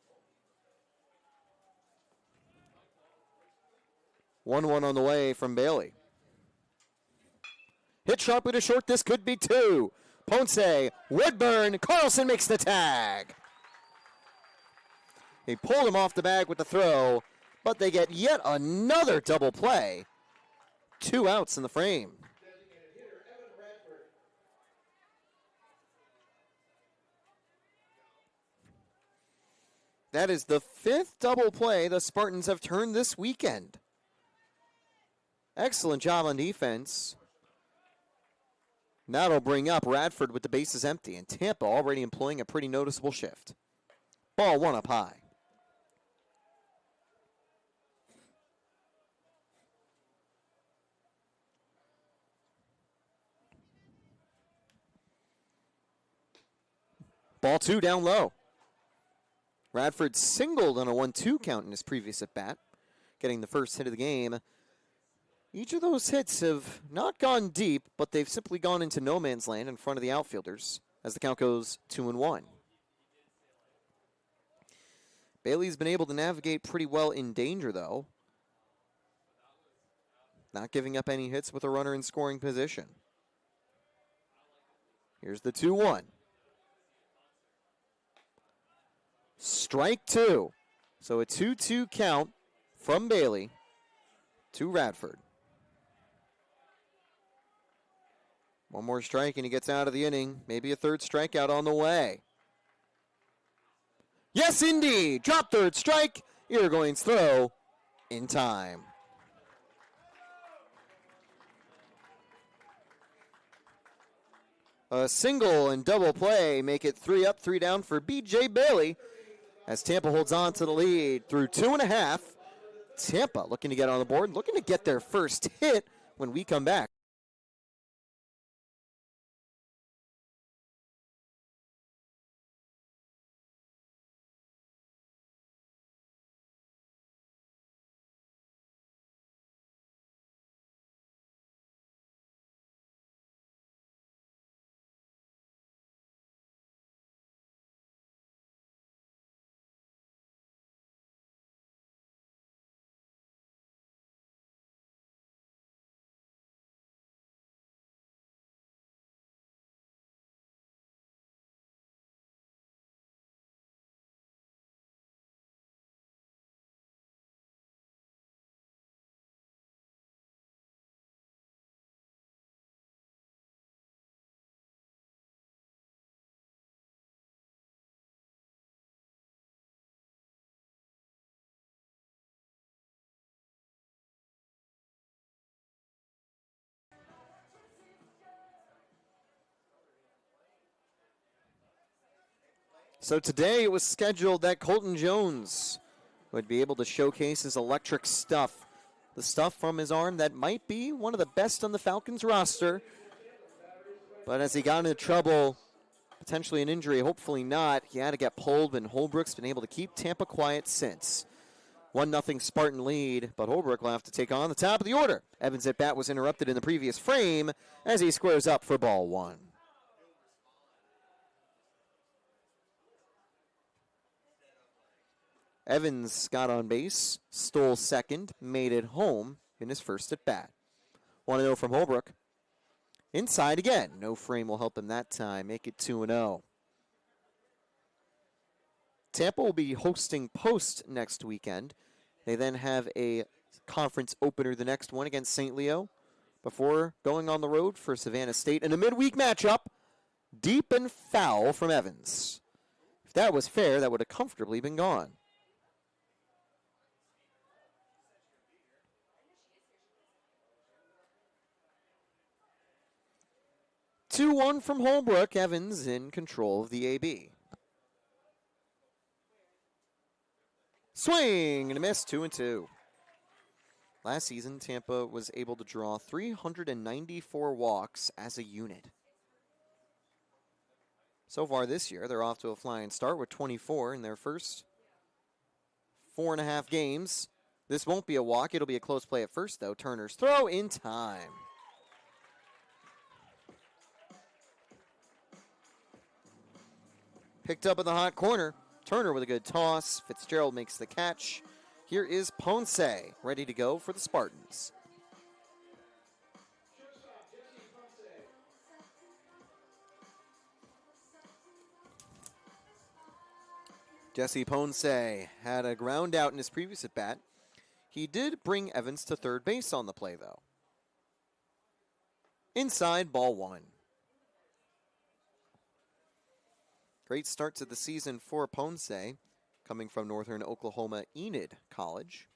1-1 on the way from Bailey. Hit sharply to short. This could be 2. Ponce, Woodburn, Carlson makes the tag. He pulled him off the bag with the throw, but they get yet another double play. 2 outs in the frame. That is the 5th double play the Spartans have turned this weekend. Excellent job on defense. That'll bring up Radford with the bases empty, and Tampa already employing a pretty noticeable shift. Ball 1 up high. Ball 2 down low. Radford singled on a 1-2 count in his previous at-bat, getting the first hit of the game. Each of those hits have not gone deep, but they've simply gone into no man's land in front of the outfielders as the count goes 2-1. Bailey's been able to navigate pretty well in danger, though. Not giving up any hits with a runner in scoring position. Here's the 2-1. Strike 2. So a 2-2 count from Bailey to Radford. One more strike and he gets out of the inning. Maybe a third strikeout on the way. Yes, indeed. Drop third strike. Irigoyen's throw in time. A single and double play make it 3 up, 3 down for B.J. Bailey as Tampa holds on to the lead through 2.5. Tampa looking to get on the board, looking to get their first hit when we come back. So today it was scheduled that Colton Jones would be able to showcase his electric stuff. The stuff from his arm that might be one of the best on the Falcons roster. But as he got into trouble, potentially an injury, hopefully not, he had to get pulled, and Holbrook's been able to keep Tampa quiet since. 1-0 Spartan lead, but Holbrook will have to take on the top of the order. Evans' at bat was interrupted in the previous frame as he squares up for ball one. Evans got on base, stole second, made it home in his first at bat. 1-0 from Holbrook. Inside again. No frame will help him that time. Make it 2-0. Tampa will be hosting Post next weekend. They then have a conference opener the next one against St. Leo before going on the road for Savannah State in a midweek matchup. Deep and foul from Evans. If that was fair, that would have comfortably been gone. 2-1 from Holbrook. Evans in control of the AB. Swing and a miss, 2-2. Last season, Tampa was able to draw 394 walks as a unit. So far this year, they're off to a flying start with 24 in their first 4.5 games. This won't be a walk. It'll be a close play at first, though. Turner's throw in time. Picked up in the hot corner. Turner with a good toss. Fitzgerald makes the catch. Here is Ponce, ready to go for the Spartans. Jesse Ponce had a ground out in his previous at-bat. He did bring Evans to third base on the play, though. Inside, ball one. Great start to the season for Ponce, coming from Northern Oklahoma Enid College.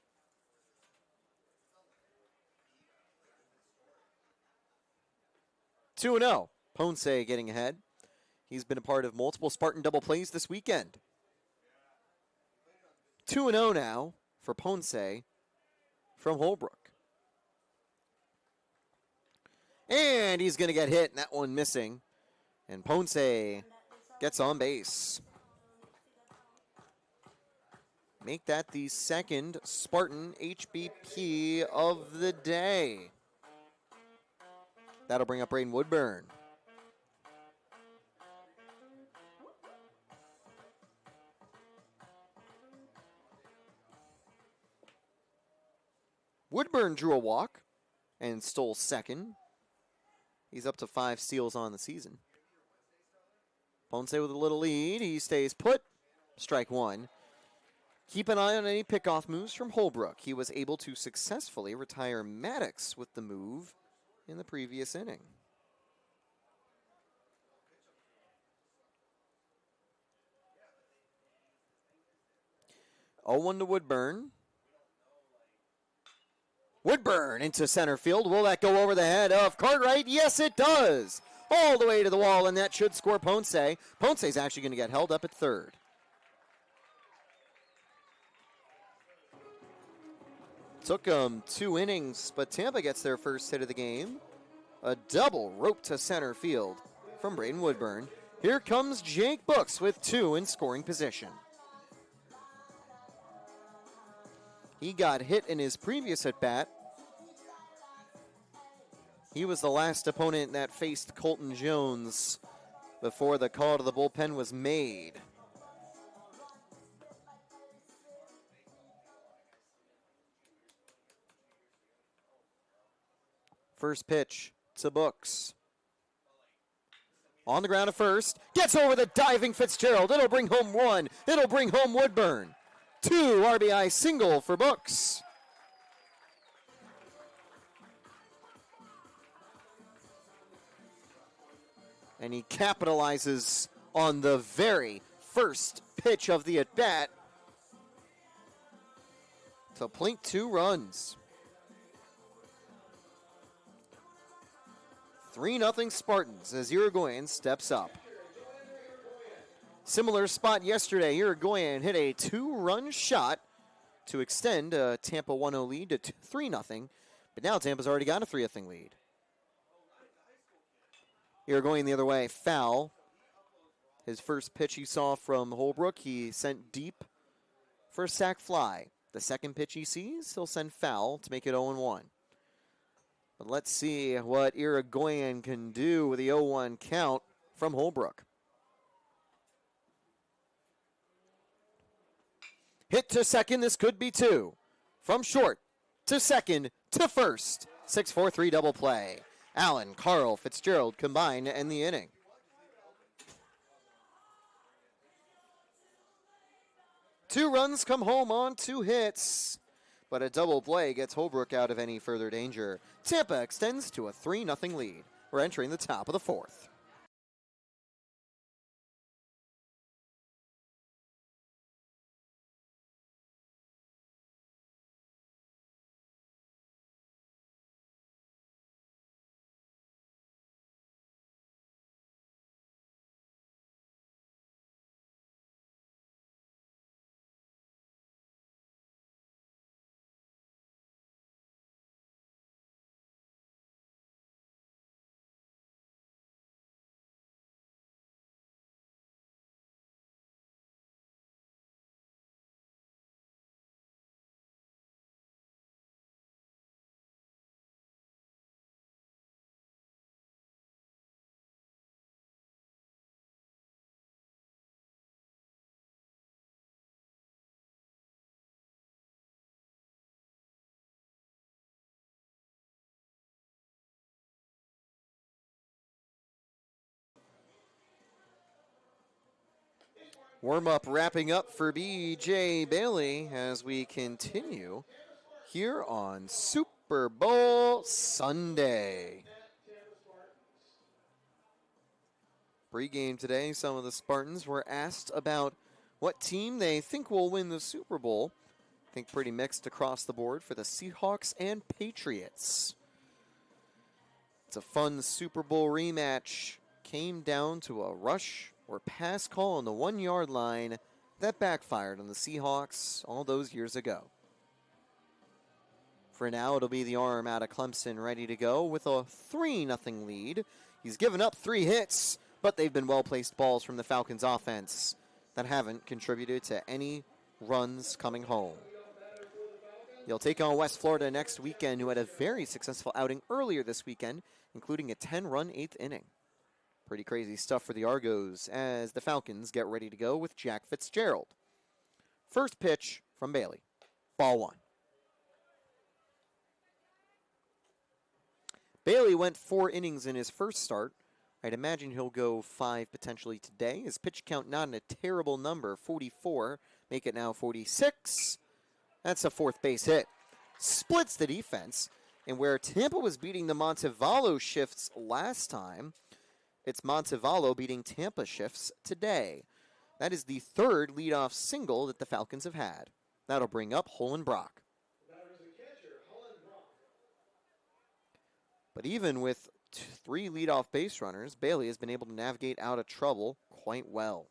Two 2-0. Ponce getting ahead. He's been a part of multiple Spartan double plays this weekend. 2-0 now for Ponce from Holbrook. And he's going to get hit, and that one missing. And Ponce gets on base. Make that the second Spartan HBP of the day. That'll bring up Braden Woodburn. Woodburn drew a walk and stole second. He's up to 5 steals on the season. Ponce with a little lead. He stays put. Strike one. Keep an eye on any pickoff moves from Holbrook. He was able to successfully retire Maddox with the move in the previous inning. Oh, 1 to Woodburn. Woodburn into center field. Will that go over the head of Cartwright? Yes, it does. All the way to the wall, and that should score Ponce. Ponce's actually going to get held up at third. Took him 2 innings, but Tampa gets their first hit of the game. A double rope to center field from Braden Woodburn. Here comes Jake Books with 2 in scoring position. He got hit in his previous at-bat. He was the last opponent that faced Colton Jones before the call to the bullpen was made. First pitch to Books. On the ground at first. Gets over the diving Fitzgerald. It'll bring home 1. It'll bring home Woodburn. 2 RBI single for Books. And he capitalizes on the very first pitch of the at-bat to plink 2 runs. 3-0 Spartans as Uruguayan steps up. Similar spot yesterday. Uruguayan hit a 2-run shot to extend a Tampa 1-0 lead to 3-0. But now Tampa's already got a 3-0 lead. You're going the other way. Foul. His first pitch he saw from Holbrook, he sent deep for a sac fly. The second pitch he sees, he'll send foul to make it 0-1. But let's see what Irigoyen can do with the 0-1 count from Holbrook. Hit to second, this could be two. From short to second to first. 6-4-3 double play. Allen, Carl, Fitzgerald combine to end the inning. Two runs come home on two hits, but a double play gets Holbrook out of any further danger. Tampa extends to a 3-0 lead. We're entering the top of the fourth. Warm-up wrapping up for B.J. Bailey as we continue here on Super Bowl Sunday. Pre-game today, some of the Spartans were asked about what team they think will win the Super Bowl. I think pretty mixed across the board for the Seahawks and Patriots. It's a fun Super Bowl rematch. Came down to a rush or pass call on the 1-yard line that backfired on the Seahawks all those years ago. For now, it'll be the arm out of Clemson ready to go with a 3-0 lead. He's given up 3 hits, but they've been well-placed balls from the Falcons offense that haven't contributed to any runs coming home. They'll take on West Florida next weekend, who had a very successful outing earlier this weekend, including a 10-run 8th inning. Pretty crazy stuff for the Argos as the Falcons get ready to go with Jack Fitzgerald. First pitch from Bailey. Ball 1. Bailey went 4 innings in his first start. I'd imagine he'll go 5 potentially today. His pitch count not in a terrible number, 44. Make it now 46. That's a fourth base hit. Splits the defense. And where Tampa was beating the Montevallo shifts last time, it's Montevallo beating Tampa shifts today. That is the third leadoff single that the Falcons have had. That'll bring up Hollenbrock. But even with 3 leadoff base runners, Bailey has been able to navigate out of trouble quite well.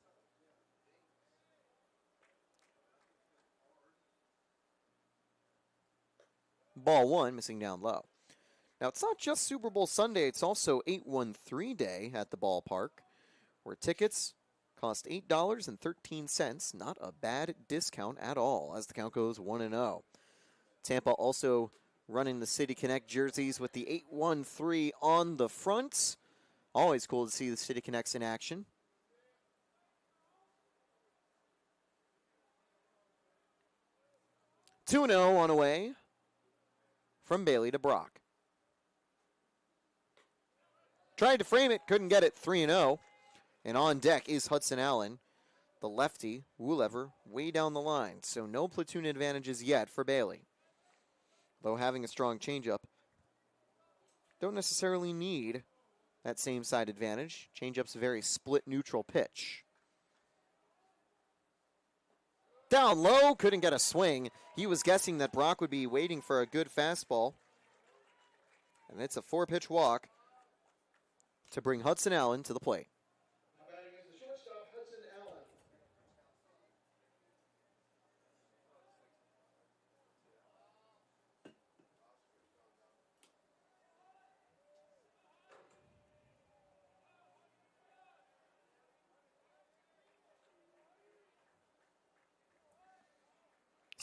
Ball 1, missing down low. Now, it's not just Super Bowl Sunday, it's also 813 Day at the ballpark, where tickets cost $8.13. Not a bad discount at all, as the count goes 1-0. Tampa also running the City Connect jerseys with the 813 on the front. Always cool to see the City Connects in action. Two-0 on away from Bailey to Brock. Tried to frame it, couldn't get it, 3-0. And on deck is Hudson Allen, the lefty, Woolever, way down the line. So no platoon advantages yet for Bailey. Though having a strong changeup, don't necessarily need that same side advantage. Changeup's a very split neutral pitch. Down low, couldn't get a swing. He was guessing that Brock would be waiting for a good fastball. And it's a 4-pitch walk to bring Hudson Allen to the plate.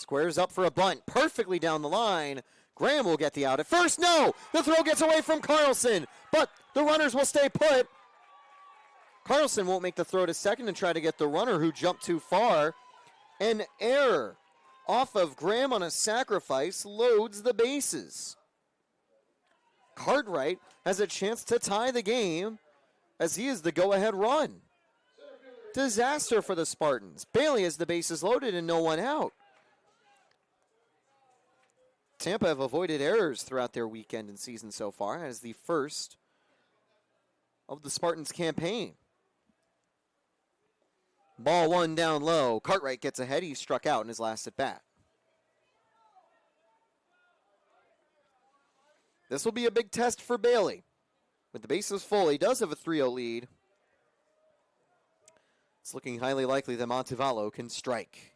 Squares up for a bunt, perfectly down the line. Graham will get the out at first. No! The throw gets away from Carlson, but the runners will stay put. Carlson won't make the throw to second and try to get the runner who jumped too far. An error off of Graham on a sacrifice loads the bases. Cartwright has a chance to tie the game as he is the go-ahead run. Disaster for the Spartans. Bailey has the bases loaded and no one out. Tampa have avoided errors throughout their weekend and season so far as the first of the Spartans campaign. Ball one down low. Cartwright gets ahead. He struck out in his last at bat. This will be a big test for Bailey. With the bases full, he does have a 3-0 lead. It's looking highly likely that Montevallo can strike.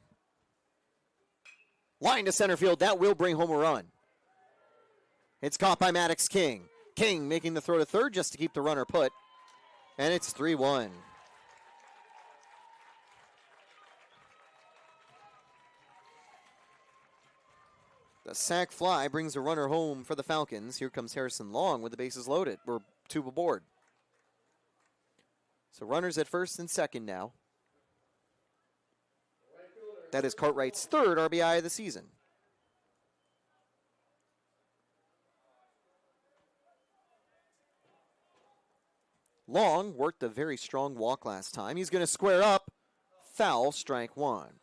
Line to center field. That will bring home a run. It's caught by Maddox King. King making the throw to third just to keep the runner put. And it's 3-1. The sac fly brings a runner home for the Falcons. Here comes Harrison Long with the bases loaded. We're two aboard. So runners at first and second now. That is Cartwright's third RBI of the season. Long worked a very strong walk last time. He's going to square up. Foul, strike one.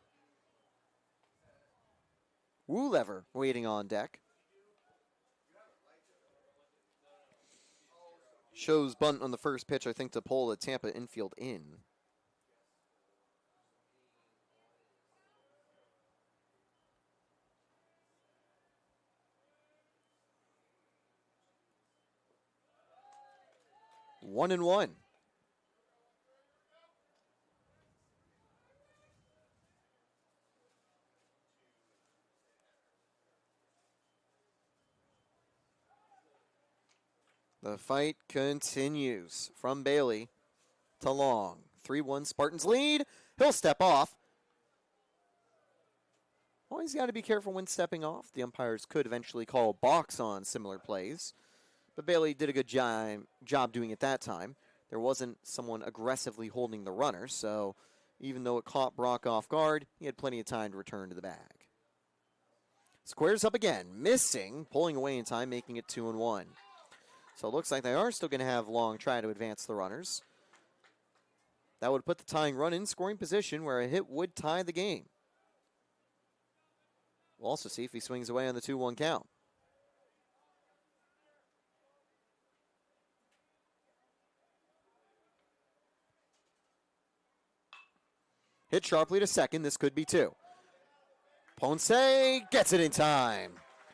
Woolever waiting on deck. Shows bunt on the first pitch, I think, to pull the Tampa infield in. One and one. The fight continues from Bailey to Long. 3-1 Spartans lead. He'll step off. Always got to be careful when stepping off. The umpires could eventually call a box on similar plays. But Bailey did a good job doing it that time. There wasn't someone aggressively holding the runner, so even though it caught Brock off guard, he had plenty of time to return to the bag. Squares up again, missing, pulling away in time, making it 2-1. So it looks like they are still going to have Long try to advance the runners. That would put the tying run in scoring position where a hit would tie the game. We'll also see if he swings away on the 2-1 count. Hit sharply to second. This could be two. Ponce gets it in time.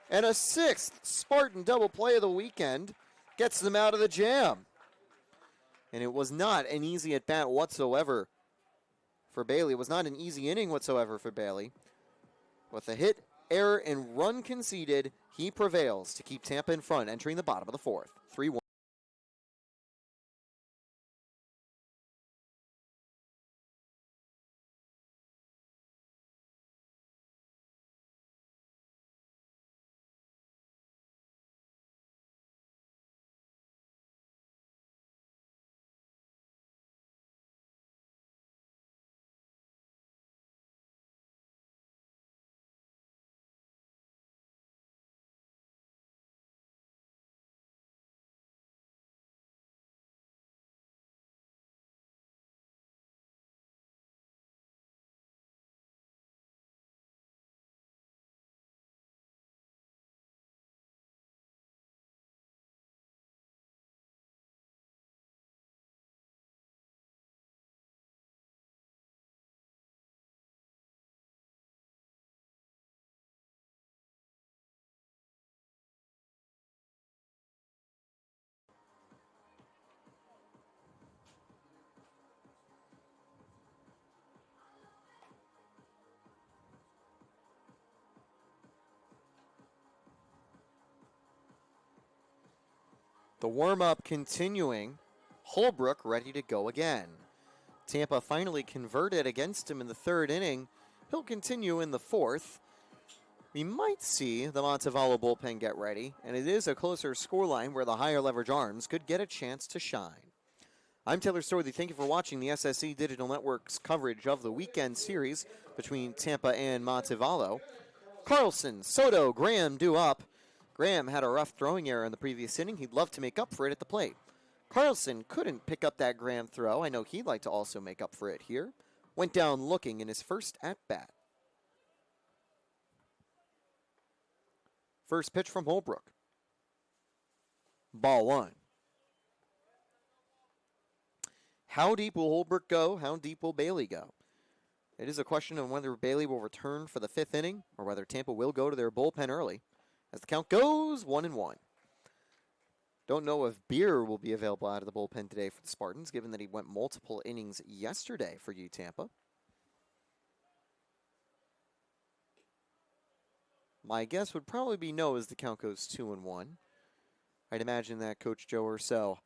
And a sixth Spartan double play of the weekend gets them out of the jam. And it was not an easy at-bat whatsoever for Bailey. It was not an easy inning whatsoever for Bailey. With a hit, error, and run conceded, he prevails to keep Tampa in front, entering the bottom of the fourth. 3-1. The warm-up continuing. Holbrook ready to go again. Tampa finally converted against him in the third inning. He'll continue in the fourth. we might see the Montevallo bullpen get ready, and it is a closer scoreline where the higher leverage arms could get a chance to shine. I'm Taylor Storthy. Thank you for watching the SSE Digital Network's coverage of the weekend series between Tampa and Montevallo. Carlson, Soto, Graham due up. Graham had a rough throwing error in the previous inning. He'd love to make up for it at the plate. Carlson couldn't pick up that Graham throw. I know he'd like to also make up for it here. Went down looking in his first at-bat. First pitch from Holbrook. Ball one. How deep will Holbrook go? How deep will Bailey go? It is a question of whether Bailey will return for the fifth inning or whether Tampa will go to their bullpen early. As the count goes, 1-1. Don't know if Beer will be available out of the bullpen today for the Spartans, given that he went multiple innings yesterday for you, Tampa. My guess would probably be no as the count goes 2-1. I'd imagine that Coach Joe Urso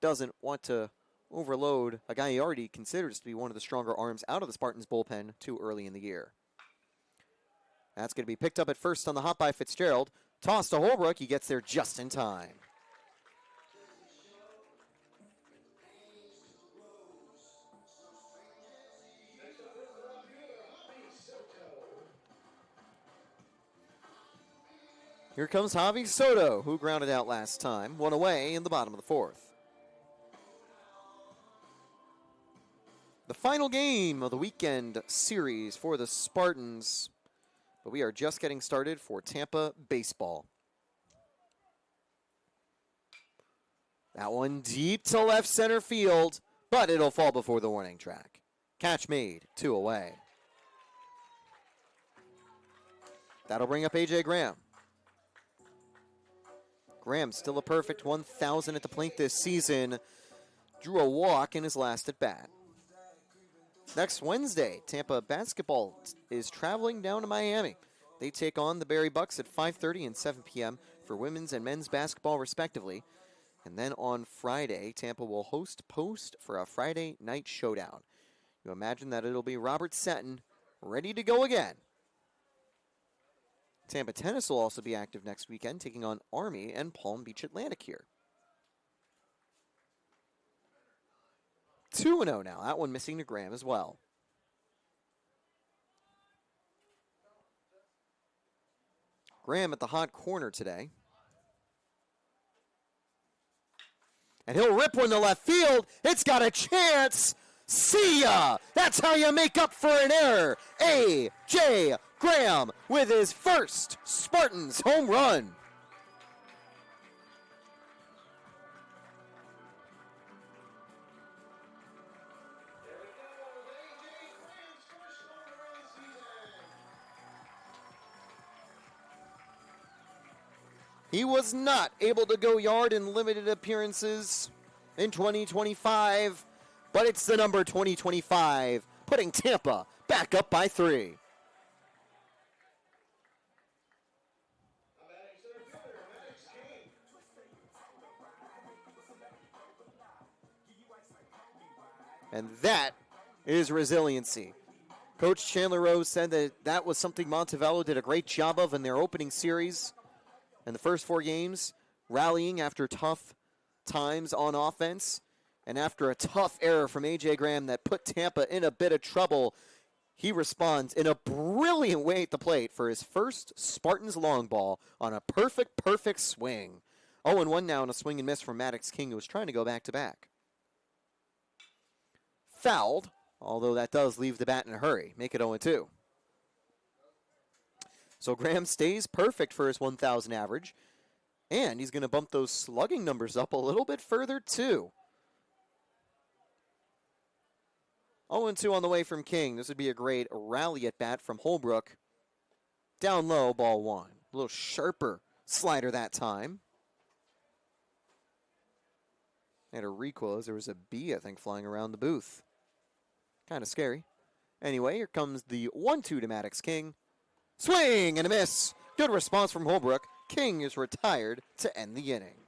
doesn't want to overload a guy he already considers to be one of the stronger arms out of the Spartans bullpen too early in the year. That's going to be picked up at first on the hop by Fitzgerald. Toss to Holbrook. He gets there just in time. Here comes Javi Soto, who grounded out last time. One away in the bottom of the fourth. The final game of the weekend series for the Spartans. But we are just getting started for Tampa baseball. That one deep to left center field, but it'll fall before the warning track. Catch made, 2 away. That'll bring up A.J. Graham. Graham still a perfect 1,000 at the plate this season. Drew a walk in his last at bat. Next Wednesday, Tampa basketball is traveling down to Miami. They take on the Berry Bucks at 5:30 and 7 p.m. for women's and men's basketball, respectively. And then on Friday, Tampa will host Post for a Friday night showdown. You imagine that it'll be Robert Seton ready to go again. Tampa Tennis will also be active next weekend, taking on Army and Palm Beach Atlantic here. 2-0 now. That one missing to Graham as well. Graham at the hot corner today. And he'll rip one to left field. It's got a chance. See ya! That's how you make up for an error. A.J. Graham with his first Spartans home run. He was not able to go yard in limited appearances in 2025, but it's the number 2025, putting Tampa back up by 3. And that is resiliency. Coach Chandler Rose said that that was something Montevallo did a great job of in their opening series. In the first 4 games, rallying after tough times on offense, and after a tough error from A.J. Graham that put Tampa in a bit of trouble, he responds in a brilliant way at the plate for his first Spartans long ball on a perfect swing. 0-1 now and a swing and miss from Maddox King, who was trying to go back-to-back. Fouled, although that does leave the bat in a hurry. Make it 0-2. So Graham stays perfect for his 1,000 average, and he's going to bump those slugging numbers up a little bit further, too. 0-2 on the way from King. This would be a great rally at bat from Holbrook. Down low, ball 1. A little sharper slider that time. Had a recoil as there was a bee, I think, flying around the booth. Kind of scary. Anyway, here comes the 1-2 to Maddox King. Swing and a miss. Good response from Holbrook. King is retired to end the inning.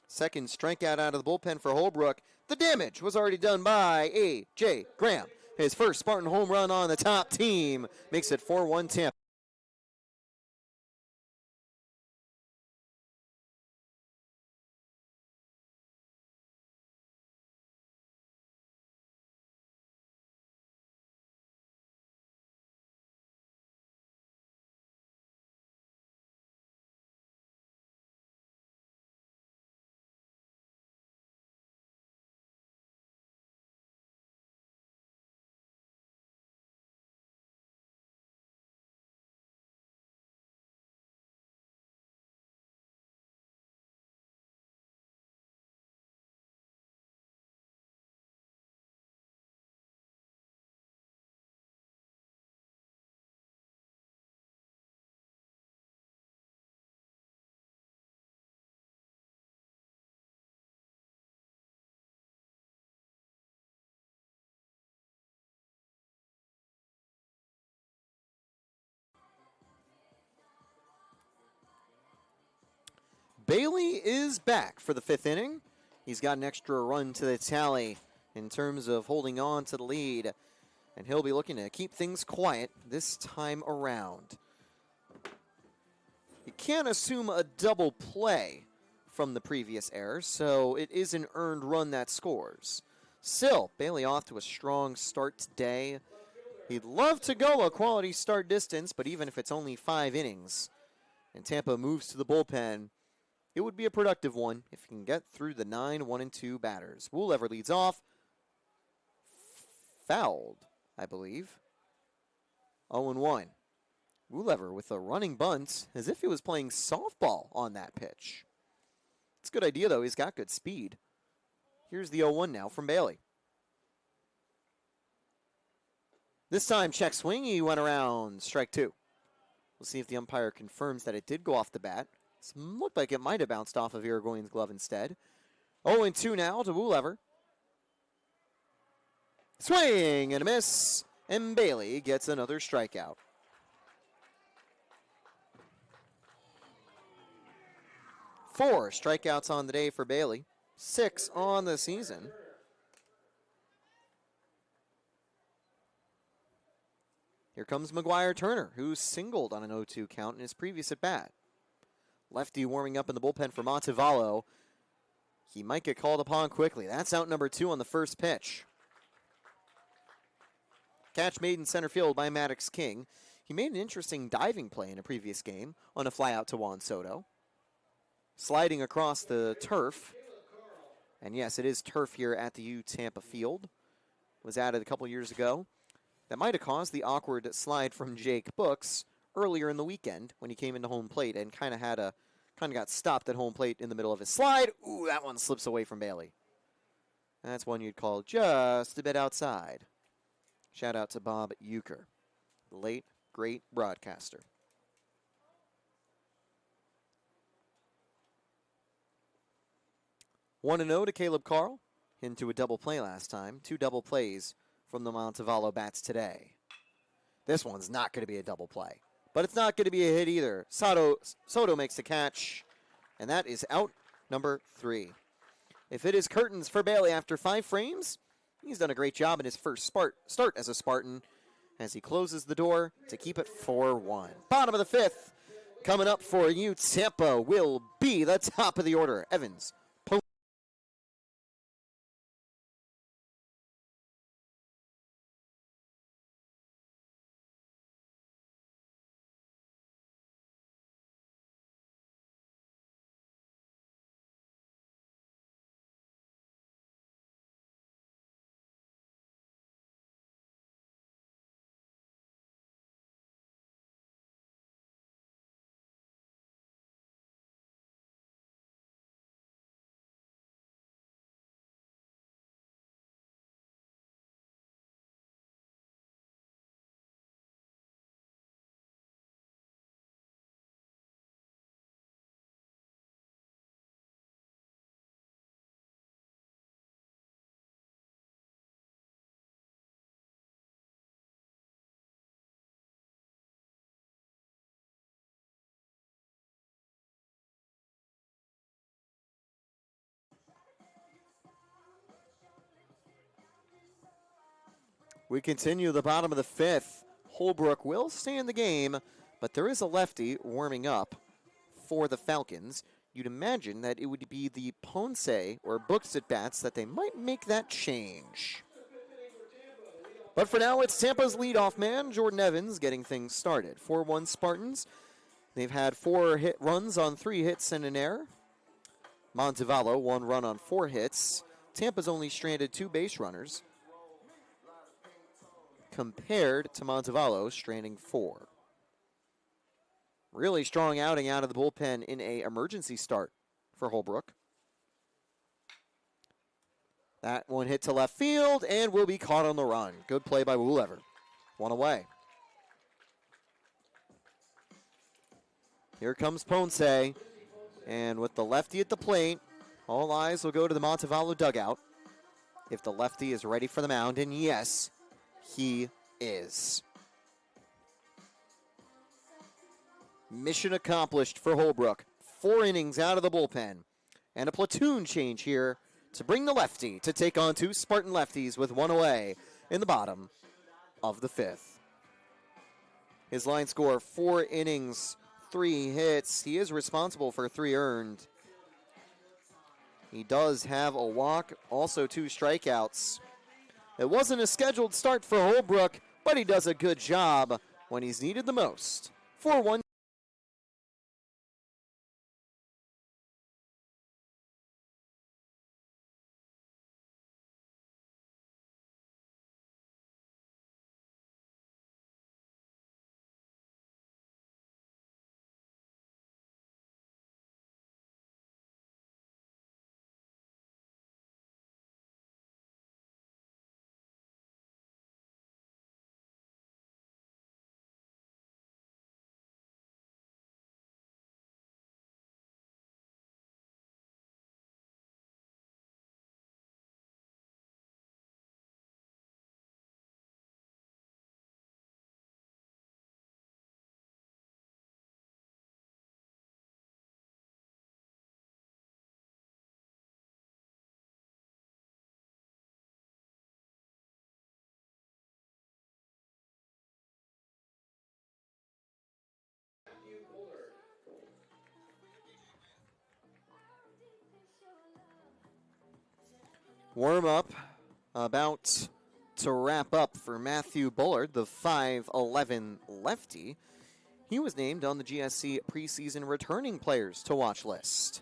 Second strikeout out of the bullpen for Holbrook. The damage was already done by A.J. Graham. His first Spartan home run on the top team makes it 4-1 Tampa. Bailey is back for the 5th inning. He's got an extra run to the tally in terms of holding on to the lead, and he'll be looking to keep things quiet this time around. You can't assume a double play from the previous error, so it is an earned run that scores. Still, Bailey off to a strong start today. He'd love to go a quality start distance, but even if it's only 5 innings and Tampa moves to the bullpen, it would be a productive one if he can get through the 9, 1, and 2 batters. Woolever leads off. Fouled, I believe. 0-1. Woolever with a running bunt as if he was playing softball on that pitch. It's a good idea, though. He's got good speed. Here's the 0-1 now from Bailey. This time, check swing. He went around. Strike 2. We'll see if the umpire confirms that it did go off the bat. It looked like it might have bounced off of Irigoyen's glove instead. 0-2 now to Woolever. Swing and a miss, and Bailey gets another strikeout. Four strikeouts on the day for Bailey, 6 on the season. Here comes McGuire Turner, who singled on an 0-2 count in his previous at-bat. Lefty warming up in the bullpen for Montevallo. He might get called upon quickly. That's out number 2 on the first pitch. Catch made in center field by Maddox King. He made an interesting diving play in a previous game on a flyout to Juan Soto. Sliding across the turf. And yes, it is turf here at the U Tampa field. Was added a couple years ago. That might have caused the awkward slide from Jake Books earlier in the weekend when he came into home plate and kind of got stopped at home plate in the middle of his slide. Ooh, that one slips away from Bailey. That's one you'd call just a bit outside. Shout out to Bob Euchre, the late, great broadcaster. One 1-0 to Caleb Carl. Into a double play last time. 2 double plays from the Montevallo bats today. This one's not going to be a double play, but it's not going to be a hit either. Soto makes the catch, and that is out number 3. If it is curtains for Bailey after 5 frames, he's done a great job in his first start as a Spartan as he closes the door to keep it 4-1. Bottom of the 5th, coming up for you, Tampa will be the top of the order. Evans, We continue the bottom of the fifth. Holbrook will stay in the game, but there is a lefty warming up for the Falcons. You'd imagine that it would be the Ponce or Books at bats that they might make that change. But for now, it's Tampa's leadoff man, Jordan Evans, getting things started. 4-1 Spartans. They've had 4 hit runs on 3 hits and an error. Montevallo, 1 run on 4 hits. Tampa's only stranded 2 base runners, compared to Montevallo stranding 4. Really strong outing out of the bullpen in an emergency start for Holbrook. That one hit to left field and will be caught on the run. Good play by Woolever. 1 away. Here comes Ponce. And with the lefty at the plate, all eyes will go to the Montevallo dugout. If the lefty is ready for the mound, and yes, he is. Mission accomplished for Holbrook. 4 innings out of the bullpen. And a platoon change here to bring the lefty to take on 2 Spartan lefties with 1 away in the bottom of the 5th. His line score, 4 innings, 3 hits. He is responsible for 3 earned. He does have a walk, also 2 strikeouts. It wasn't a scheduled start for Holbrook, but he does a good job when he's needed the most. 4-1. Warm up about to wrap up for Matthew Bullard, the 5'11 lefty. He was named on the GSC preseason returning players to watch list.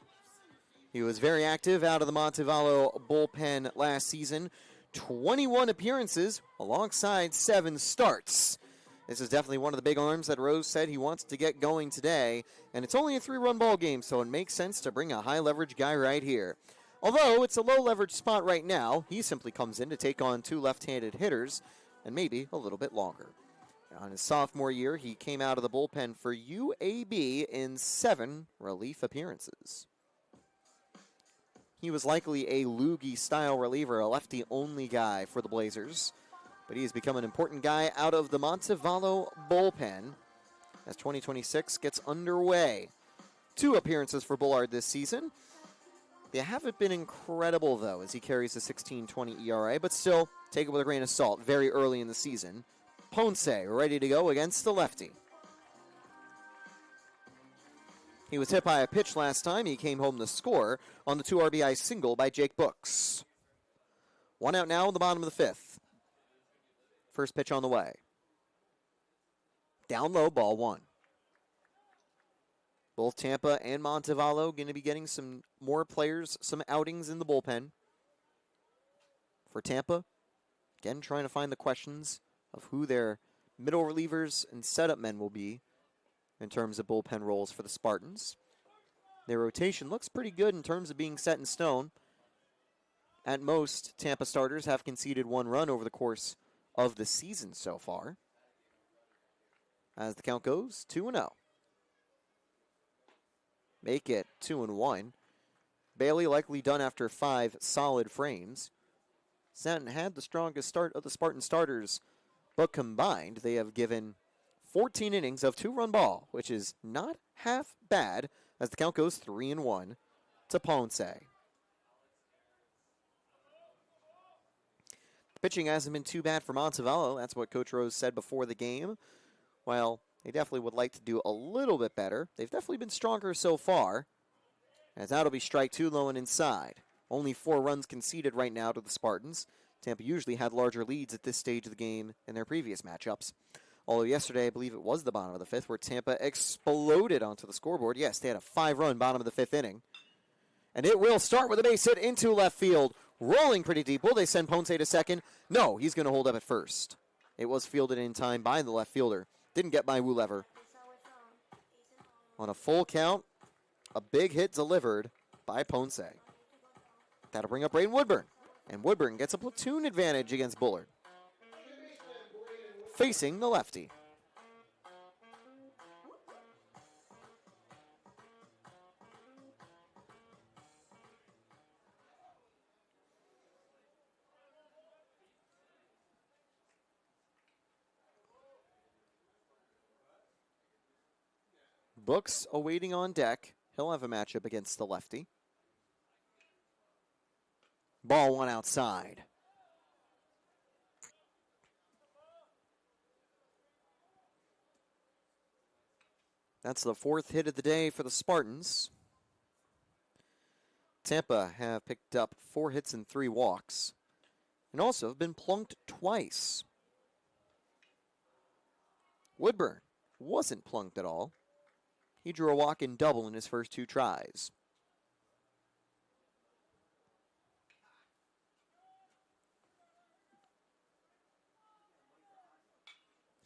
He was very active out of the Montevallo bullpen last season. 21 appearances alongside 7 starts. This is definitely one of the big arms that Rose said he wants to get going today. And it's only a 3-run ball game, so it makes sense to bring a high-leverage guy right here. Although it's a low-leverage spot right now, he simply comes in to take on 2 left-handed hitters and maybe a little bit longer. On his sophomore year, he came out of the bullpen for UAB in 7 relief appearances. He was likely a loogie-style reliever, a lefty-only guy for the Blazers. But he has become an important guy out of the Montevallo bullpen as 2026 gets underway. 2 appearances for Bullard this season. They haven't been incredible, though, as he carries a 16.20 ERA, but still, take it with a grain of salt very early in the season. Ponce ready to go against the lefty. He was hit by a pitch last time. He came home to score on the 2 RBI single by Jake Books. 1 out now in the bottom of the 5th. First pitch on the way. Down low, ball 1. Both Tampa and Montevallo going to be getting some more players, some outings in the bullpen. For Tampa, again, trying to find the questions of who their middle relievers and setup men will be in terms of bullpen roles for the Spartans. Their rotation looks pretty good in terms of being set in stone. At most, Tampa starters have conceded 1 run over the course of the season so far. As the count goes, 2-0. Make it 2-1. Bailey likely done after 5 solid frames. Stanton had the strongest start of the Spartan starters, but combined they have given 14 innings of 2-run ball, which is not half bad as the count goes 3-1 to Ponce. Pitching hasn't been too bad for Montevallo. That's what Coach Rose said before the game. Well, they definitely would like to do a little bit better. They've definitely been stronger so far. As that'll be strike 2 low and inside. Only 4 runs conceded right now to the Spartans. Tampa usually had larger leads at this stage of the game in their previous matchups. Although yesterday, I believe it was the bottom of the 5th where Tampa exploded onto the scoreboard. Yes, they had a 5-run bottom of the 5th inning. And it will start with a base hit into left field. Rolling pretty deep. Will they send Ponce to second? No, he's going to hold up at first. It was fielded in time by the left fielder. Didn't get by Woolever. On a full count, a big hit delivered by Ponce. That'll bring up Braden Woodburn. And Woodburn gets a platoon advantage against Bullard. Facing the lefty. Brooks awaiting on deck. He'll have a matchup against the lefty. Ball 1 outside. That's the 4th hit of the day for the Spartans. Tampa have picked up 4 hits and 3 walks. And also have been plunked twice. Woodburn wasn't plunked at all. He drew a walk and double in his first 2 tries.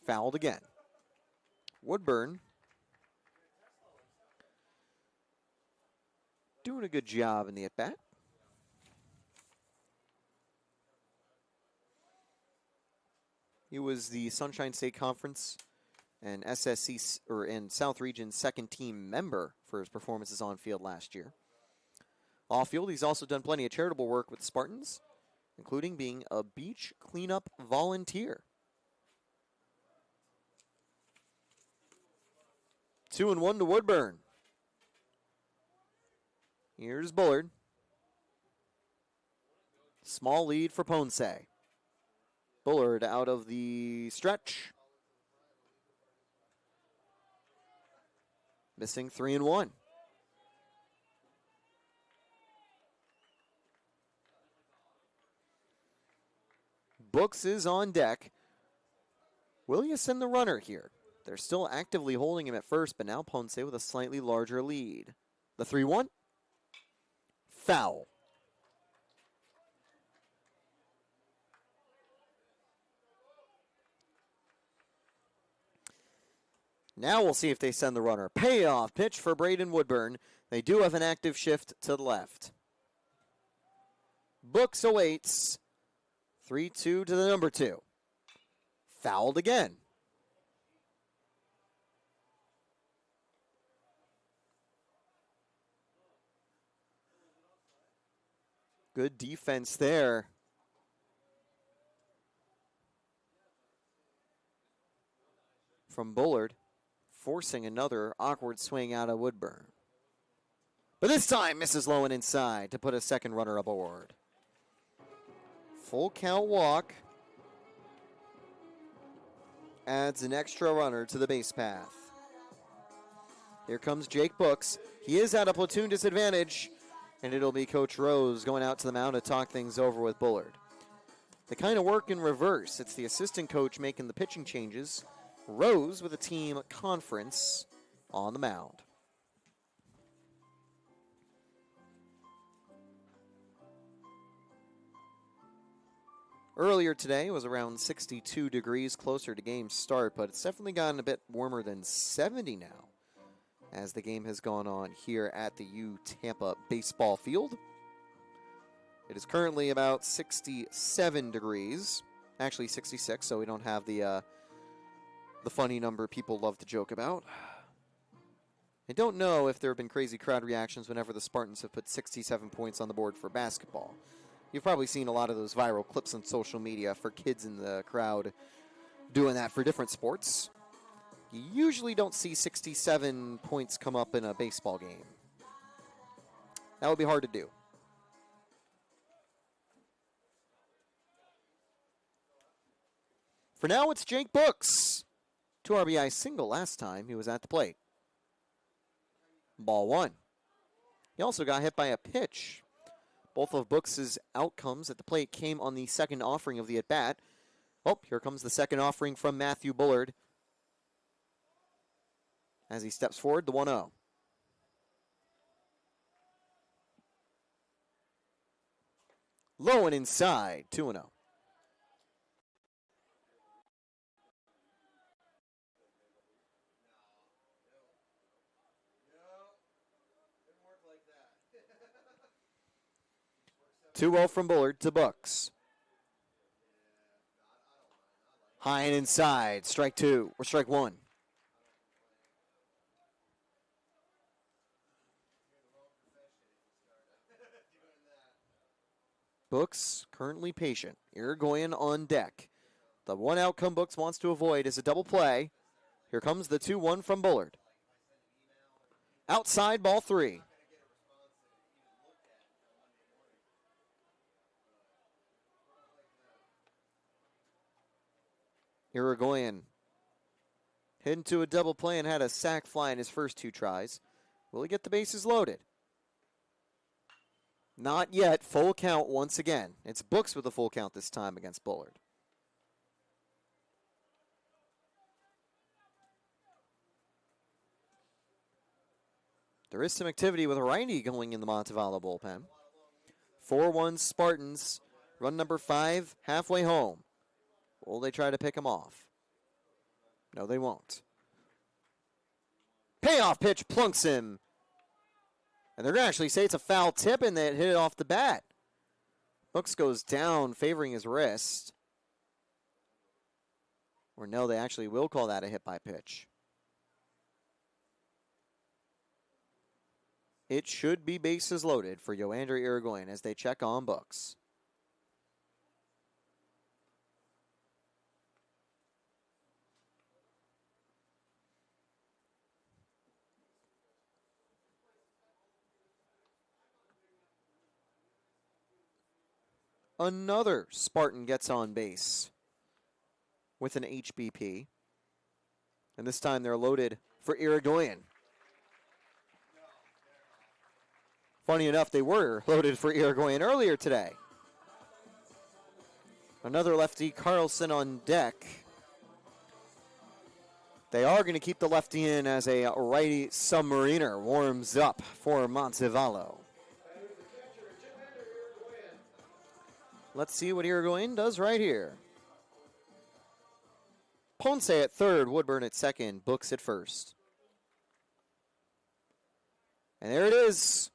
Fouled again. Woodburn doing a good job in the at-bat. He was the Sunshine State Conference and SSC and South Region second team member for his performances on field last year. Off field, he's also done plenty of charitable work with the Spartans, including being a beach cleanup volunteer. 2-1 to Woodburn. Here's Bullard. Small lead for Ponce. Bullard out of the stretch. Missing 3-1. Brooks is on deck. Will you send the runner here? They're still actively holding him at first, but now Ponce with a slightly larger lead. The 3-1. Foul. Now we'll see if they send the runner. Payoff pitch for Braden Woodburn. They do have an active shift to the left. Brooks awaits. 3-2 to the number 2. Fouled again. Good defense there. From Bullard, forcing another awkward swing out of Woodburn. But this time misses low and inside to put a second runner aboard. Full count walk. Adds an extra runner to the base path. Here comes Jake Brooks. He is at a platoon disadvantage. And it'll be Coach Rose going out to the mound to talk things over with Bullard. They kind of work in reverse. It's the assistant coach making the pitching changes. Rose with a team conference on the mound. Earlier today was around 62 degrees, closer to game start, but it's definitely gotten a bit warmer than 70 now as the game has gone on here at the U Tampa baseball field. It is currently about 67 degrees, actually 66, so we don't have the funny number people love to joke about. I don't know if there have been crazy crowd reactions whenever the Spartans have put 67 points on the board for basketball. You've probably seen a lot of those viral clips on social media for kids in the crowd doing that for different sports. You usually don't see 67 points come up in a baseball game. That would be hard to do. For now, it's Jake Books. 2 RBI single last time he was at the plate. Ball 1. He also got hit by a pitch. Both of Books' outcomes at the plate came on the second offering of the at-bat. Oh, here comes the second offering from Matthew Bullard. As he steps forward, the 1-0. Low and inside, 2-0. Two-0 from Bullard to Books. High and inside, strike 2 or strike 1. Books currently patient. Irigoyen on deck. The one outcome Books wants to avoid is a double play. Here comes the 2-1 from Bullard. Outside, ball 3. Irigoyen hit into a double play and had a sac fly in his first 2 tries. Will he get the bases loaded? Not yet. Full count once again. It's Books with a full count this time against Bullard. There is some activity with a righty going in the Montevallo bullpen. 4-1 Spartans. Run number 5, halfway home. Will they try to pick him off? No, they won't. Payoff pitch plunks him. And they're going to actually say it's a foul tip and they hit it off the bat. Books goes down, favoring his wrist. Or no, they actually will call that a hit by pitch. It should be bases loaded for Yoander Irigoyen as they check on Books. Another Spartan gets on base with an HBP. And this time they're loaded for Irigoyen. Funny enough, they were loaded for Irigoyen earlier today. Another lefty, Carlson, on deck. They are going to keep the lefty in as a righty submariner warms up for Montevallo. Let's see what Irigoyen does right here. Ponce at third, Woodburn at second, Books at first. And there it is.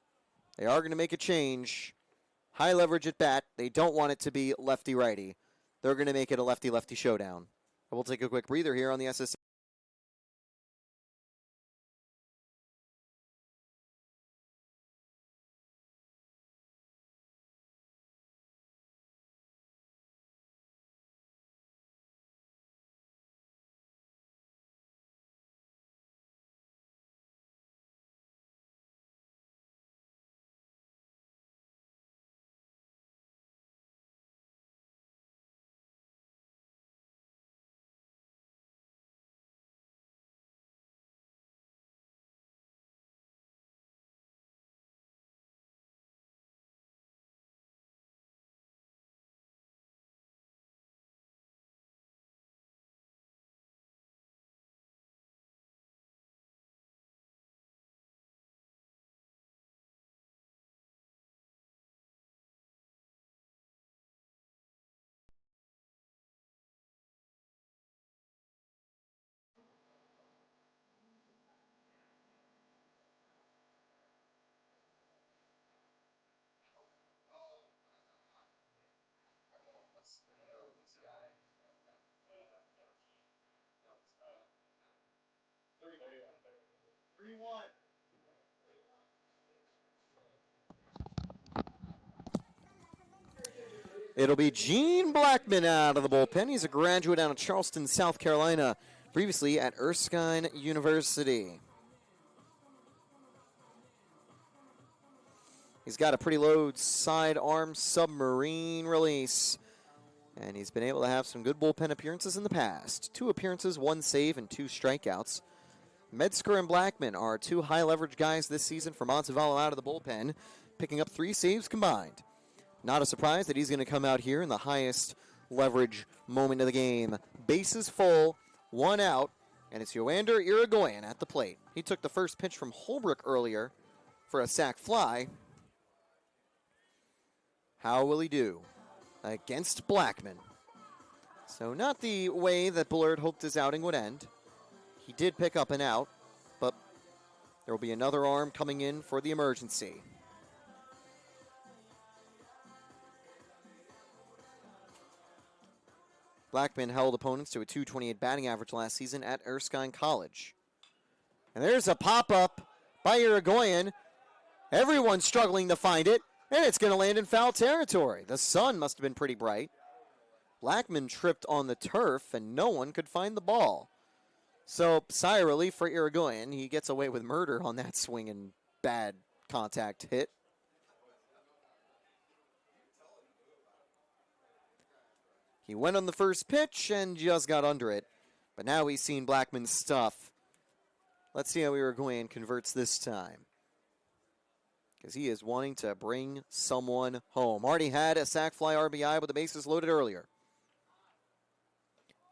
They are going to make a change. High leverage at bat. They don't want it to be lefty-righty. They're going to make it a lefty-lefty showdown. We'll take a quick breather here on the SSC. It'll be Gene Blackman out of the bullpen. He's a graduate out of Charleston, South Carolina, previously at Erskine University. He's got a pretty low sidearm submarine release. And he's been able to have some good bullpen appearances in the past. 2 appearances, 1 save, and 2 strikeouts. Metzger and Blackman are 2 high-leverage guys this season for Montevallo out of the bullpen, picking up 3 saves combined. Not a surprise that he's going to come out here in the highest leverage moment of the game. Bases full, 1 out, and it's Yoander Irigoyen at the plate. He took the first pitch from Holbrook earlier for a sac fly. How will he do against Blackman? So not the way that Bullard hoped his outing would end. He did pick up an out, but there will be another arm coming in for the emergency. Blackman held opponents to a .228 batting average last season at Erskine College. And there's a pop-up by Irigoyen. Everyone's struggling to find it, and it's going to land in foul territory. The sun must have been pretty bright. Blackman tripped on the turf, and no one could find the ball. So, sigh of relief for Irigoyen. He gets away with murder on that swing and bad contact hit. He went on the first pitch and just got under it. But now he's seen Blackman's stuff. Let's see how Irigoyen converts this time, because he is wanting to bring someone home. Already had a sac fly RBI with the bases loaded earlier.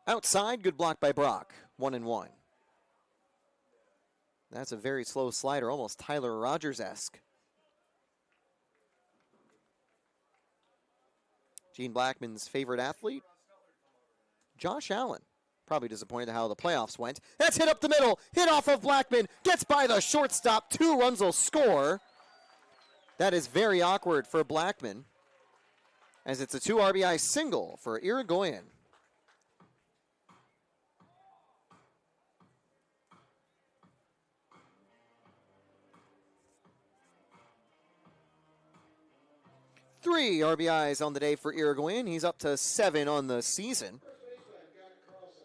Outside, good block by Brock. 1-1. That's a very slow slider, almost Tyler Rogers-esque. Gene Blackman's favorite athlete, Josh Allen. Probably disappointed how the playoffs went. That's hit up the middle. Hit off of Blackman. Gets by the shortstop. 2 runs will score. That is very awkward for Blackman, as it's a 2 RBI single for Irigoyen. Three RBIs on the day for Irigoyen. He's up to 7 on the season.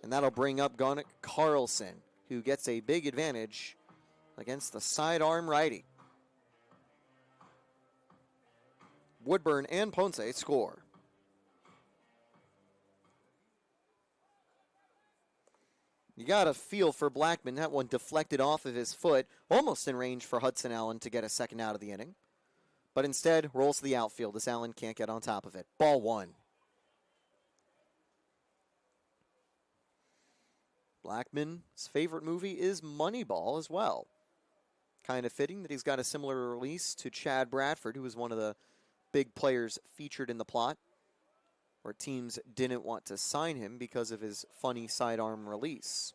And that'll bring up Gunnar Carlson, who gets a big advantage against the sidearm righty. Woodburn and Ponce score. You got to feel for Blackman. That one deflected off of his foot, almost in range for Hudson Allen to get a second out of the inning. But instead, rolls to the outfield as Allen can't get on top of it. Ball 1. Blackman's favorite movie is Moneyball as well. Kind of fitting that he's got a similar release to Chad Bradford, who was one of the big players featured in the plot, where teams didn't want to sign him because of his funny sidearm release.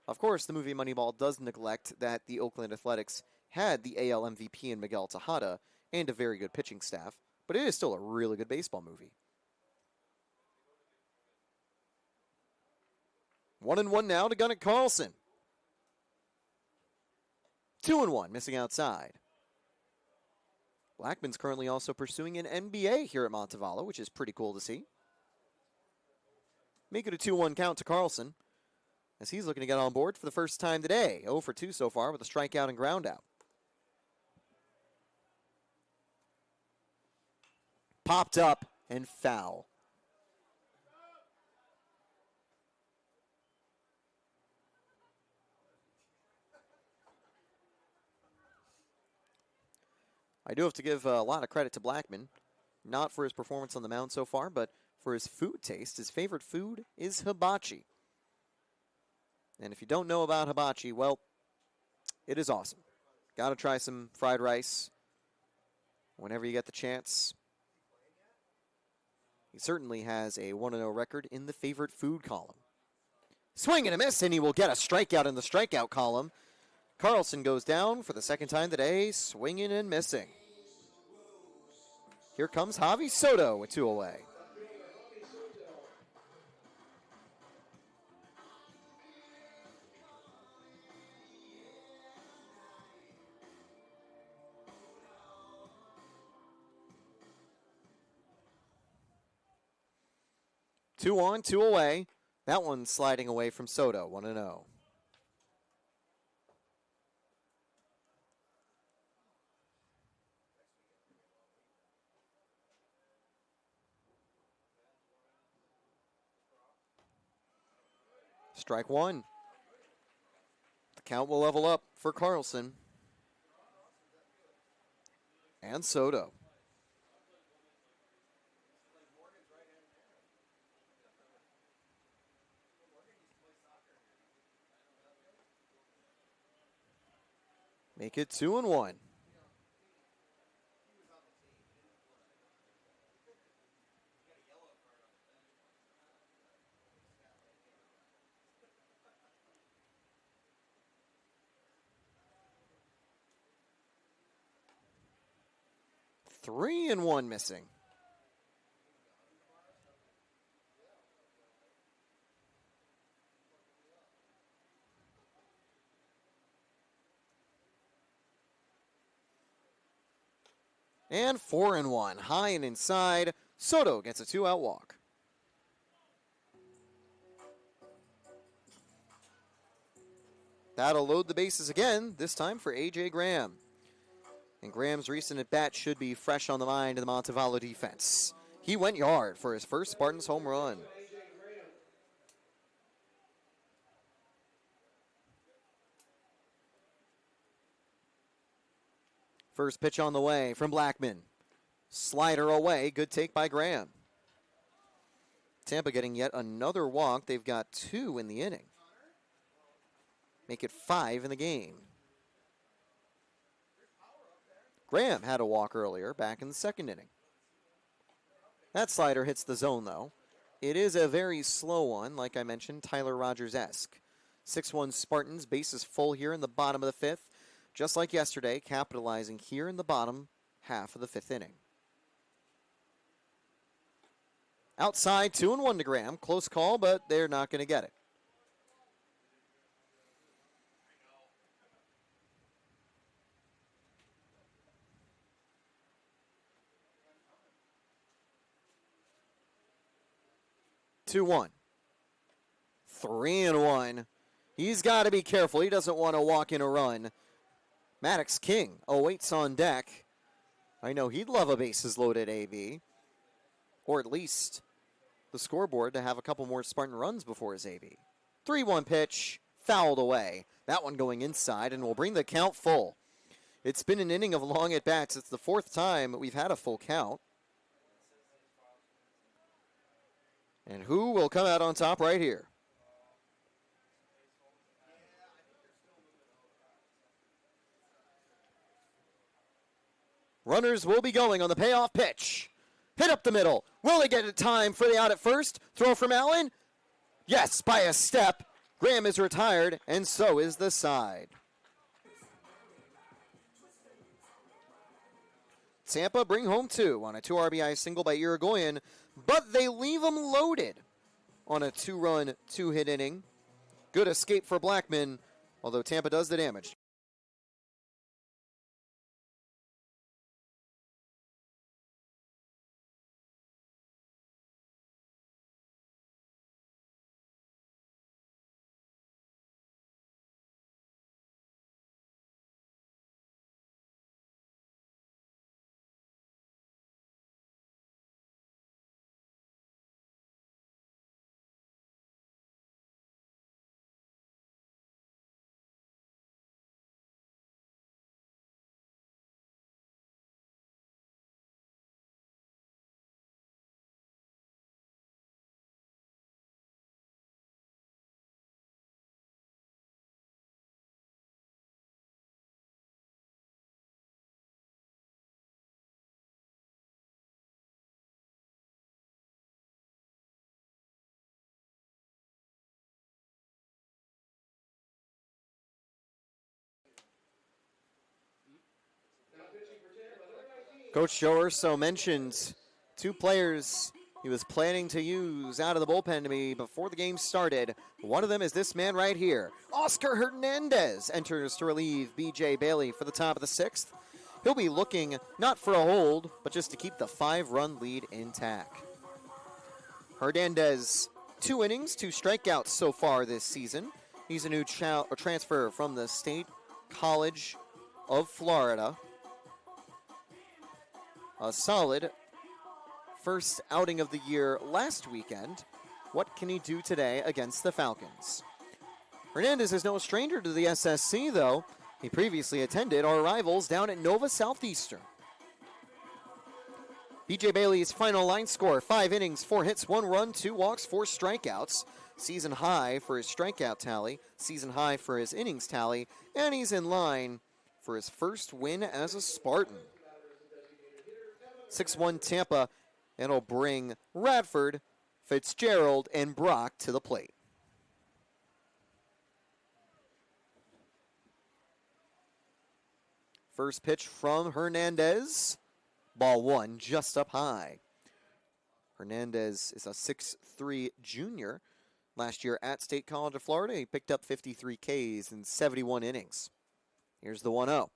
Of course, the movie Moneyball does neglect that the Oakland Athletics had the AL MVP in Miguel Tejada and a very good pitching staff, but it is still a really good baseball movie. 1-1 now to Gunnar Carlson. 2-1, missing outside. Blackman's currently also pursuing an NBA here at Montevallo, which is pretty cool to see. Make it a 2-1 count to Carlson, as he's looking to get on board for the first time today. 0 for 2 so far with a strikeout and ground out. Popped up and foul. I do have to give a lot of credit to Blackman, not for his performance on the mound so far, but for his food taste. His favorite food is hibachi. And if you don't know about hibachi, well, it is awesome. Got to try some fried rice whenever you get the chance. He certainly has a 1-0 record in the favorite food column. Swing and a miss, and he will get a strikeout in the strikeout column. Carlson goes down for the second time today, swinging and missing. Here comes Javi Soto with 2 away. Two on, 2 away. That one sliding away from Soto, 1-0. Strike one. The count will level up for Carlson and Soto. Make it 2-1. Three and one missing. And 4-1. High and inside. Soto gets a 2-out walk. That'll load the bases again, this time for A.J. Graham. And Graham's recent at-bat should be fresh on the mind of the Montevallo defense. He went yard for his first Spartans home run. First pitch on the way from Blackman. Slider away, good take by Graham. Tampa getting yet another walk. They've got 2 in the inning. Make it 5 in the game. Graham had a walk earlier, back in the second inning. That slider hits the zone, though. It is a very slow one, like I mentioned, Tyler Rogers-esque. 6-1 Spartans, bases full here in the bottom of the fifth. Just like yesterday, capitalizing here in the bottom half of the fifth inning. Outside, 2-1 to Graham. Close call, but they're not going to get it. Two one. 3-1. He's got to be careful. He doesn't want to walk in a run. Maddox King awaits on deck. I know he'd love a bases loaded AB. Or at least the scoreboard to have a couple more Spartan runs before his AB. 3-1 pitch, fouled away. That one going inside and will bring the count full. It's been an inning of long at-bats. It's the fourth time we've had a full count. And who will come out on top right here? Runners will be going on the payoff pitch. Hit up the middle. Will they get it time for the out at first? Throw from Allen? Yes, by a step. Graham is retired, and so is the side. Tampa bring home 2 on a 2 RBI single by Irigoyen, but they leave them loaded on a 2-run, 2-hit inning. Good escape for Blackman, although Tampa does the damage. Coach Joe Urso mentioned 2 players he was planning to use out of the bullpen to me before the game started. One of them is this man right here. Oscar Hernandez enters to relieve B.J. Bailey for the top of the 6th. He'll be looking not for a hold, but just to keep the 5-run lead intact. Hernandez, 2 innings, 2 strikeouts so far this season. He's a new transfer from the State College of Florida. A solid first outing of the year last weekend. What can he do today against the Falcons? Hernandez is no stranger to the SSC, though. He previously attended our rivals down at Nova Southeastern. B.J. Bailey's final line score, 5 innings, 4 hits, 1 run, 2 walks, 4 strikeouts. Season high for his strikeout tally, season high for his innings tally, and he's in line for his first win as a Spartan. 6-1 Tampa, and it'll bring Radford, Fitzgerald, and Brock to the plate. First pitch from Hernandez. Ball 1, just up high. Hernandez is a 6'3 junior. Last year at State College of Florida, he picked up 53 Ks in 71 innings. Here's the 1-0.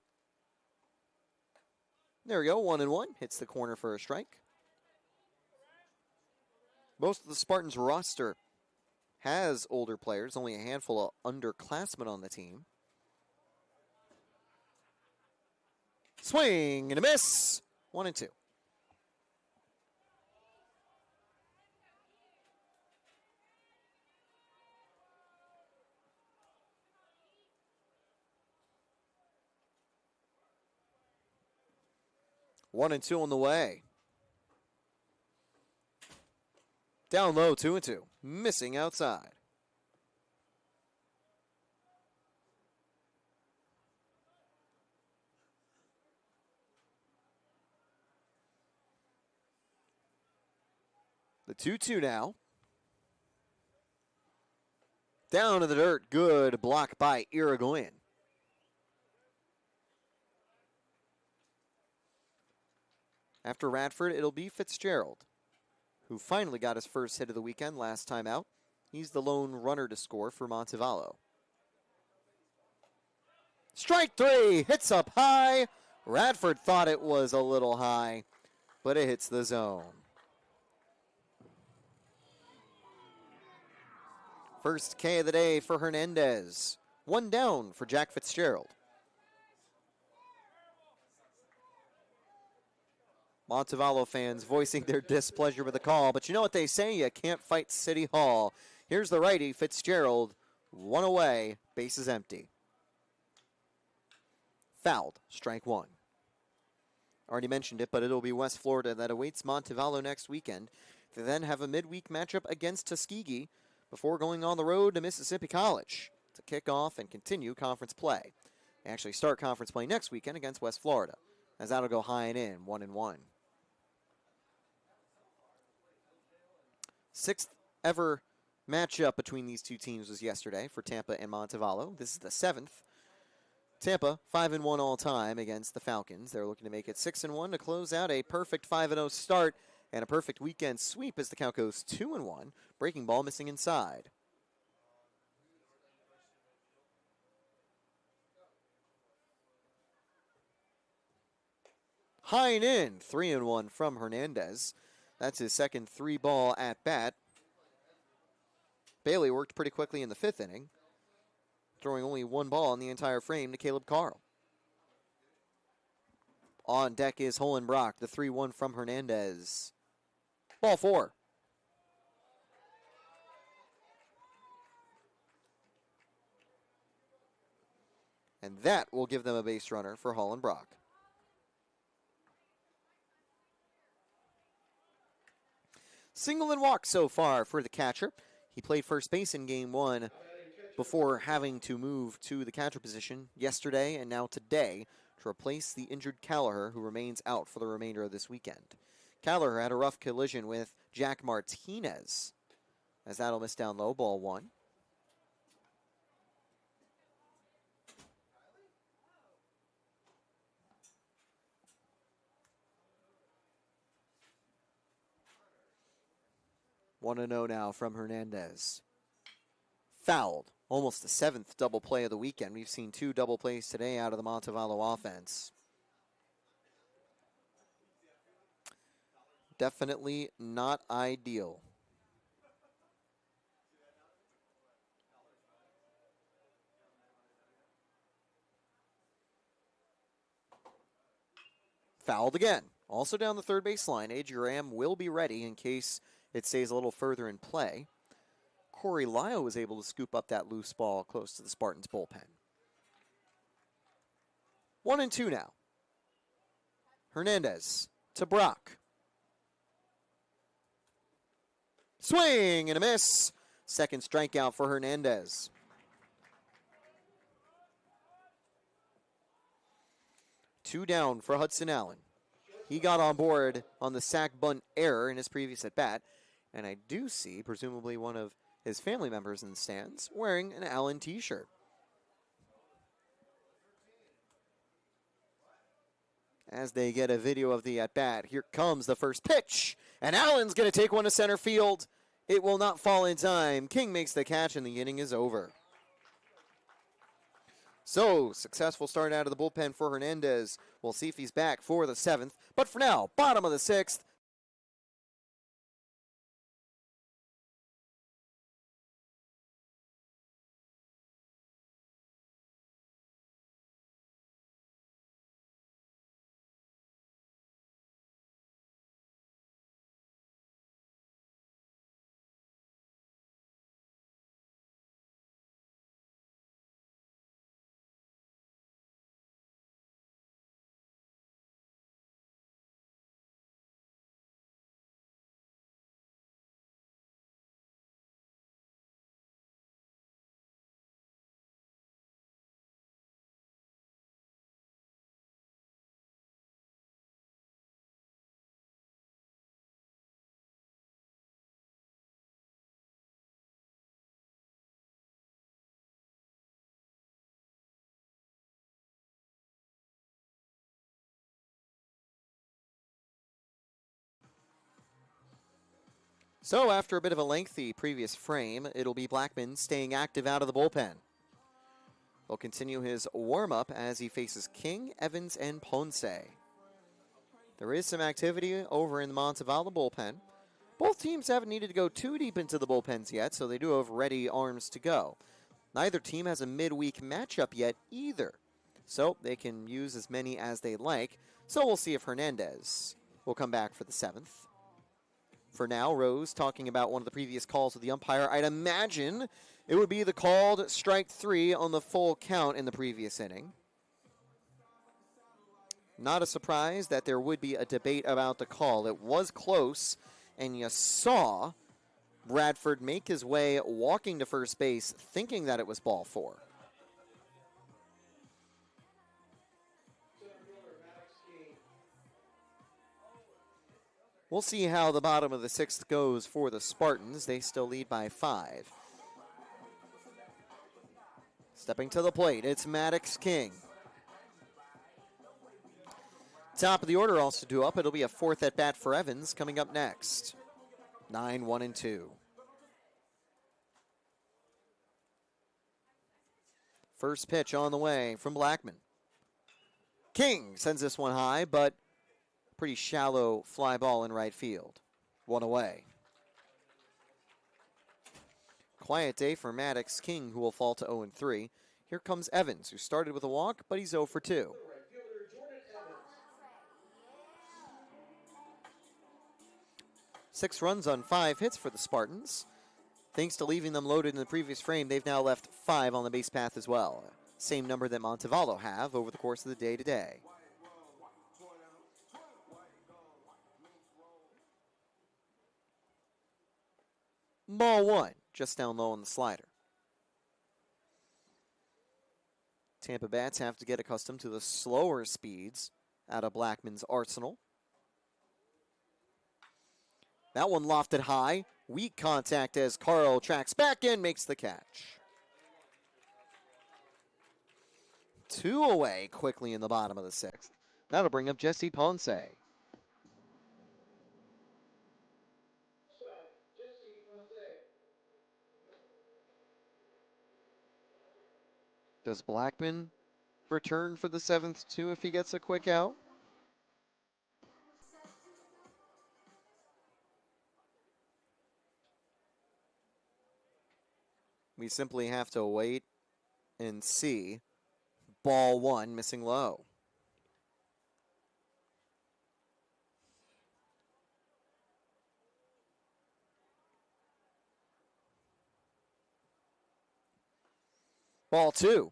There we go, 1-1. Hits the corner for a strike. Most of the Spartans roster has older players, only a handful of underclassmen on the team. Swing and a miss. 1-2. One and two on the way. Down low, 2-2. Missing outside. The 2-2 now. Down to the dirt. Good block by Irigoyen. After Radford, it'll be Fitzgerald, who finally got his first hit of the weekend last time out. He's the lone runner to score for Montevallo. Strike 3, hits up high. Radford thought it was a little high, but it hits the zone. First K of the day for Hernandez. 1 down for Jack Fitzgerald. Montevallo fans voicing their displeasure with the call, but you know what they say, you can't fight City Hall. Here's the righty, Fitzgerald, 1 away, bases empty. Fouled, strike 1. Already mentioned it, but it'll be West Florida that awaits Montevallo next weekend. They then have a midweek matchup against Tuskegee before going on the road to Mississippi College to kick off and continue conference play. They actually start conference play next weekend against West Florida, as that'll go high and in, 1-1. 6th ever matchup between these two teams was yesterday for Tampa and Montevallo. This is the 7th. Tampa, 5-1 all time against the Falcons. They're looking to make it 6-1 to close out a perfect 5-0 start and a perfect weekend sweep as the count goes 2-1. Breaking ball missing inside. High and in, 3-1 from Hernandez. That's his second 3-ball at bat. Bailey worked pretty quickly in the 5th inning, throwing only 1 ball in the entire frame to Caleb Carl. On deck is Holenbrock, the 3-1 from Hernandez. Ball 4. And that will give them a base runner for Holenbrock. Single and walk so far for the catcher. He played first base in game 1 before having to move to the catcher position yesterday and now today to replace the injured Callagher, who remains out for the remainder of this weekend. Callagher had a rough collision with Jack Martinez, as that'll miss down low, ball 1. One to 0 now from Hernandez. Fouled. Almost the 7th double play of the weekend. We've seen 2 double plays today out of the Montevallo offense. Definitely not ideal. Fouled again. Also down the third base line. A.J. Graham will be ready in case it stays a little further in play. Corey Lyle was able to scoop up that loose ball close to the Spartans bullpen. 1-2 now. Hernandez to Brock. Swing and a miss. Second strikeout for Hernandez. Two down for Hudson Allen. He got on board on the sac bunt error in his previous at-bat, and I do see, presumably one of his family members in the stands, wearing an Allen t-shirt. As they get a video of the at-bat, here comes the first pitch, and Allen's going to take one to center field. It will not fall in time. King makes the catch, and the inning is over. So, successful start out of the bullpen for Hernandez. We'll see if he's back for the 7th. But for now, bottom of the 6th. So after a bit of a lengthy previous frame, it'll be Blackman staying active out of the bullpen. He'll continue his warm-up as he faces King, Evans, and Ponce. There is some activity over in the Montevallo bullpen. Both teams haven't needed to go too deep into the bullpens yet, so they do have ready arms to go. Neither team has a midweek matchup yet either, so they can use as many as they like. So we'll see if Hernandez will come back for the 7th. For now, Rose talking about one of the previous calls with the umpire. I'd imagine it would be the called strike 3 on the full count in the previous inning. Not a surprise that there would be a debate about the call. It was close, and you saw Bradford make his way walking to first base thinking that it was ball 4. We'll see how the bottom of the 6th goes for the Spartans. They still lead by 5. Stepping to the plate, it's Maddox King. Top of the order also due up. It'll be a 4th at bat for Evans coming up next. 9-1-2. First pitch on the way from Blackman. King sends this one high, but pretty shallow fly ball in right field. One away. Quiet day for Maddox King, who will fall to 0-3. Here comes Evans, who started with a walk, but he's 0 for 2. 6 runs on 5 hits for the Spartans. Thanks to leaving them loaded in the previous frame, they've now left 5 on the base path as well. Same number that Montevallo have over the course of the day today. Ball 1, just down low on the slider. Tampa bats have to get accustomed to the slower speeds out of Blackman's arsenal. That one lofted high. Weak contact as Carl tracks back in, makes the catch. 2 away quickly in the bottom of the 6th. That'll bring up Jesse Ponce. Does Blackman return for the 7th too if he gets a quick out? We simply have to wait and see. Ball 1, missing low. Ball 2.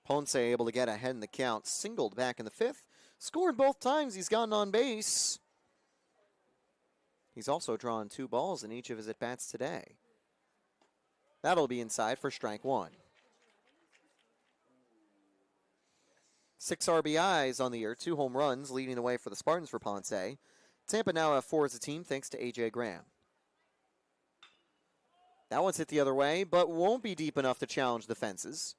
Ponce able to get ahead in the count. Singled back in the 5th. Scored both times he's gotten on base. He's also drawn 2 balls in each of his at-bats today. That'll be inside for strike 1. 6 RBIs on the year, 2 home runs, leading the way for the Spartans for Ponce. Tampa now have 4 as a team thanks to A.J. Graham. That one's hit the other way, but won't be deep enough to challenge the fences.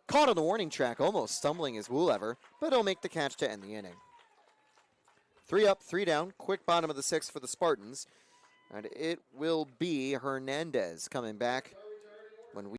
Caught on the warning track, almost stumbling as Woolever, but he'll make the catch to end the inning. 3 up, 3 down, quick bottom of the 6th for the Spartans. And it will be Hernandez coming back when we...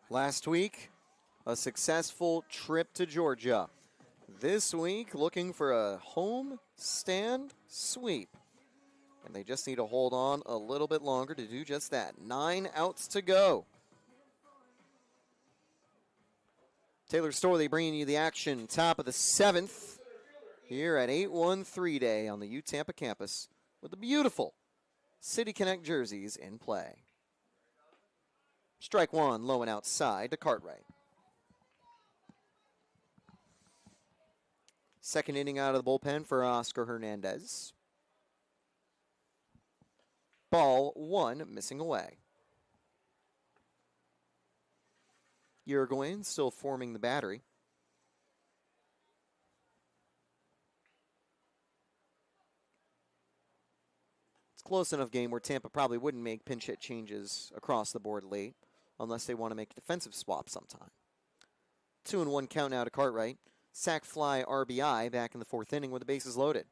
Last week, a successful trip to Georgia. This week, looking for a home stand sweep. And they just need to hold on a little bit longer to do just that. 9 outs to go. Taylor Storley bringing you the action, top of the 7th, here at 813 Day on the U-Tampa campus with the beautiful City Connect jerseys in play. Strike 1, low and outside to Cartwright. Second inning out of the bullpen for Oscar Hernandez. Ball 1, missing away. Uruguayan still forming the battery. It's a close enough game where Tampa probably wouldn't make pinch hit changes across the board late unless they want to make a defensive swap sometime. 2-1 count now to Cartwright. Sack fly RBI back in the 4th inning with the bases loaded.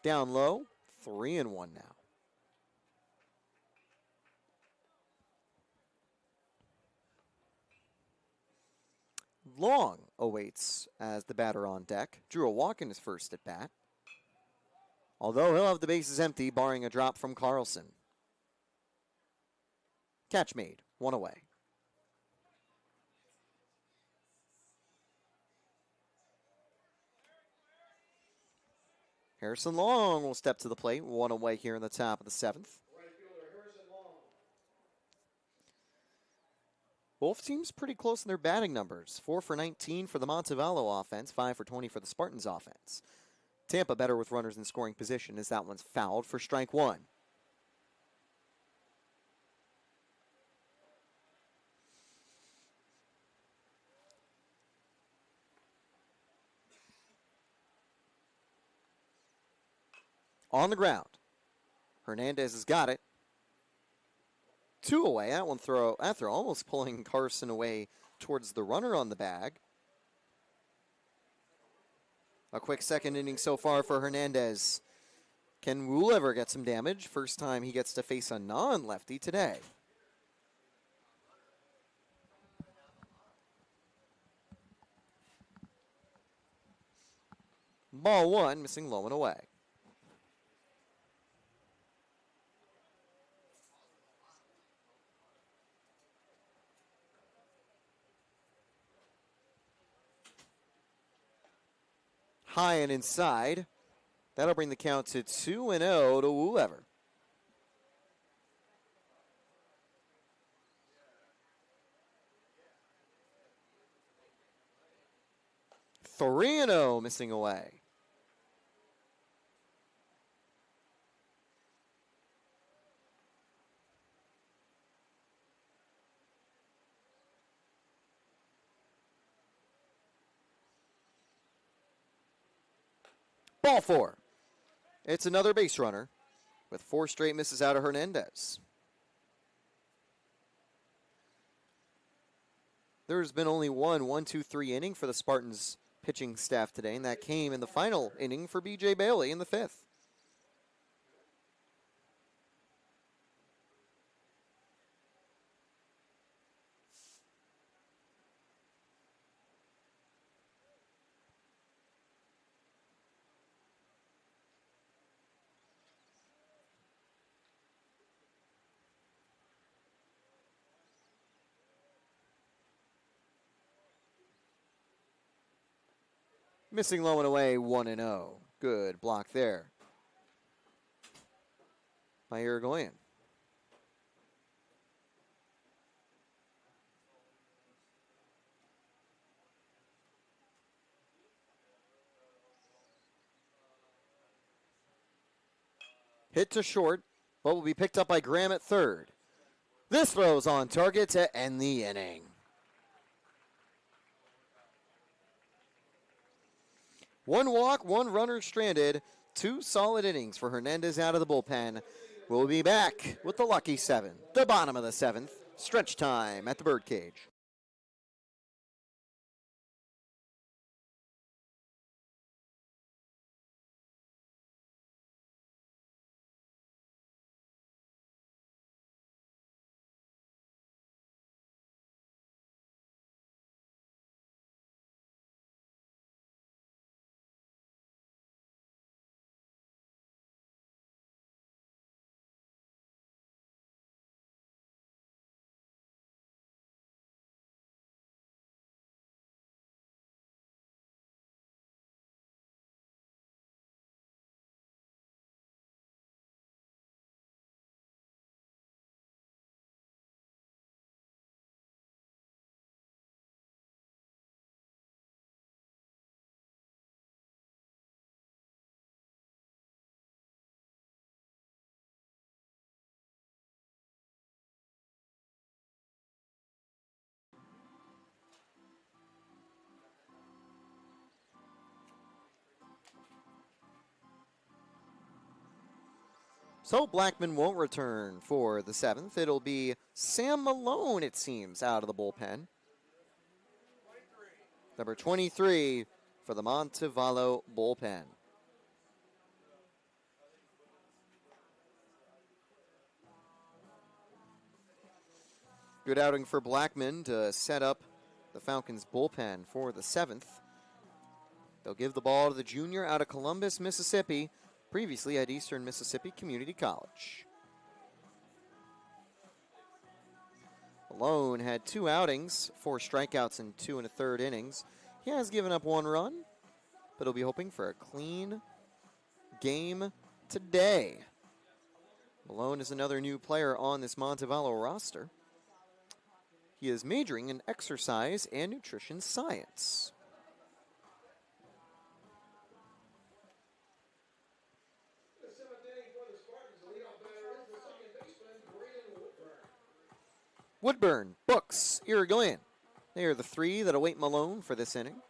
Down low, 3-1 now. Long awaits as the batter on deck. Drew a walk in his first at bat. Although he'll have the bases empty, barring a drop from Carlson. Catch made, 1 away. Harrison Long will step to the plate, 1 away here in the top of the 7th. Both teams pretty close in their batting numbers. 4 for 19 for the Montevallo offense, 5 for 20 for the Spartans offense. Tampa better with runners in scoring position as that one's fouled for strike 1. On the ground. Hernandez has got it. 2 away. That throw almost pulling Carson away towards the runner on the bag. A quick second inning so far for Hernandez. Can Woolever get some damage? First time he gets to face a non-lefty today. Ball 1, missing low and away. High and inside. That'll bring the count to 2-0 to Woolever. Three and 0 missing away. Ball four. It's another base runner with 4 straight misses out of Hernandez. There's been only one 1-2-3 inning for the Spartans pitching staff today, and that came in the final inning for B.J. Bailey in the 5th. Missing low and away, 1-0. Good block there by Irigoyen. Hit to short, but will be picked up by Graham at third. This throw's on target to end the inning. One walk, one runner stranded, 2 solid innings for Hernandez out of the bullpen. We'll be back with the lucky 7, the bottom of the 7th, stretch time at the Birdcage. So Blackman won't return for the 7th. It'll be Sam Malone, it seems, out of the bullpen. Number 23 for the Montevallo bullpen. Good outing for Blackman to set up the Falcons bullpen for the 7th. They'll give the ball to the junior out of Columbus, Mississippi, previously at Eastern Mississippi Community College. Malone had 2 outings, 4 strikeouts in 2 1/3 innings. He has given up 1 run, but he'll be hoping for a clean game today. Malone is another new player on this Montevallo roster. He is majoring in exercise and nutrition science. Woodburn, Books, Irigoyen. They are the 3 that await Malone for this inning.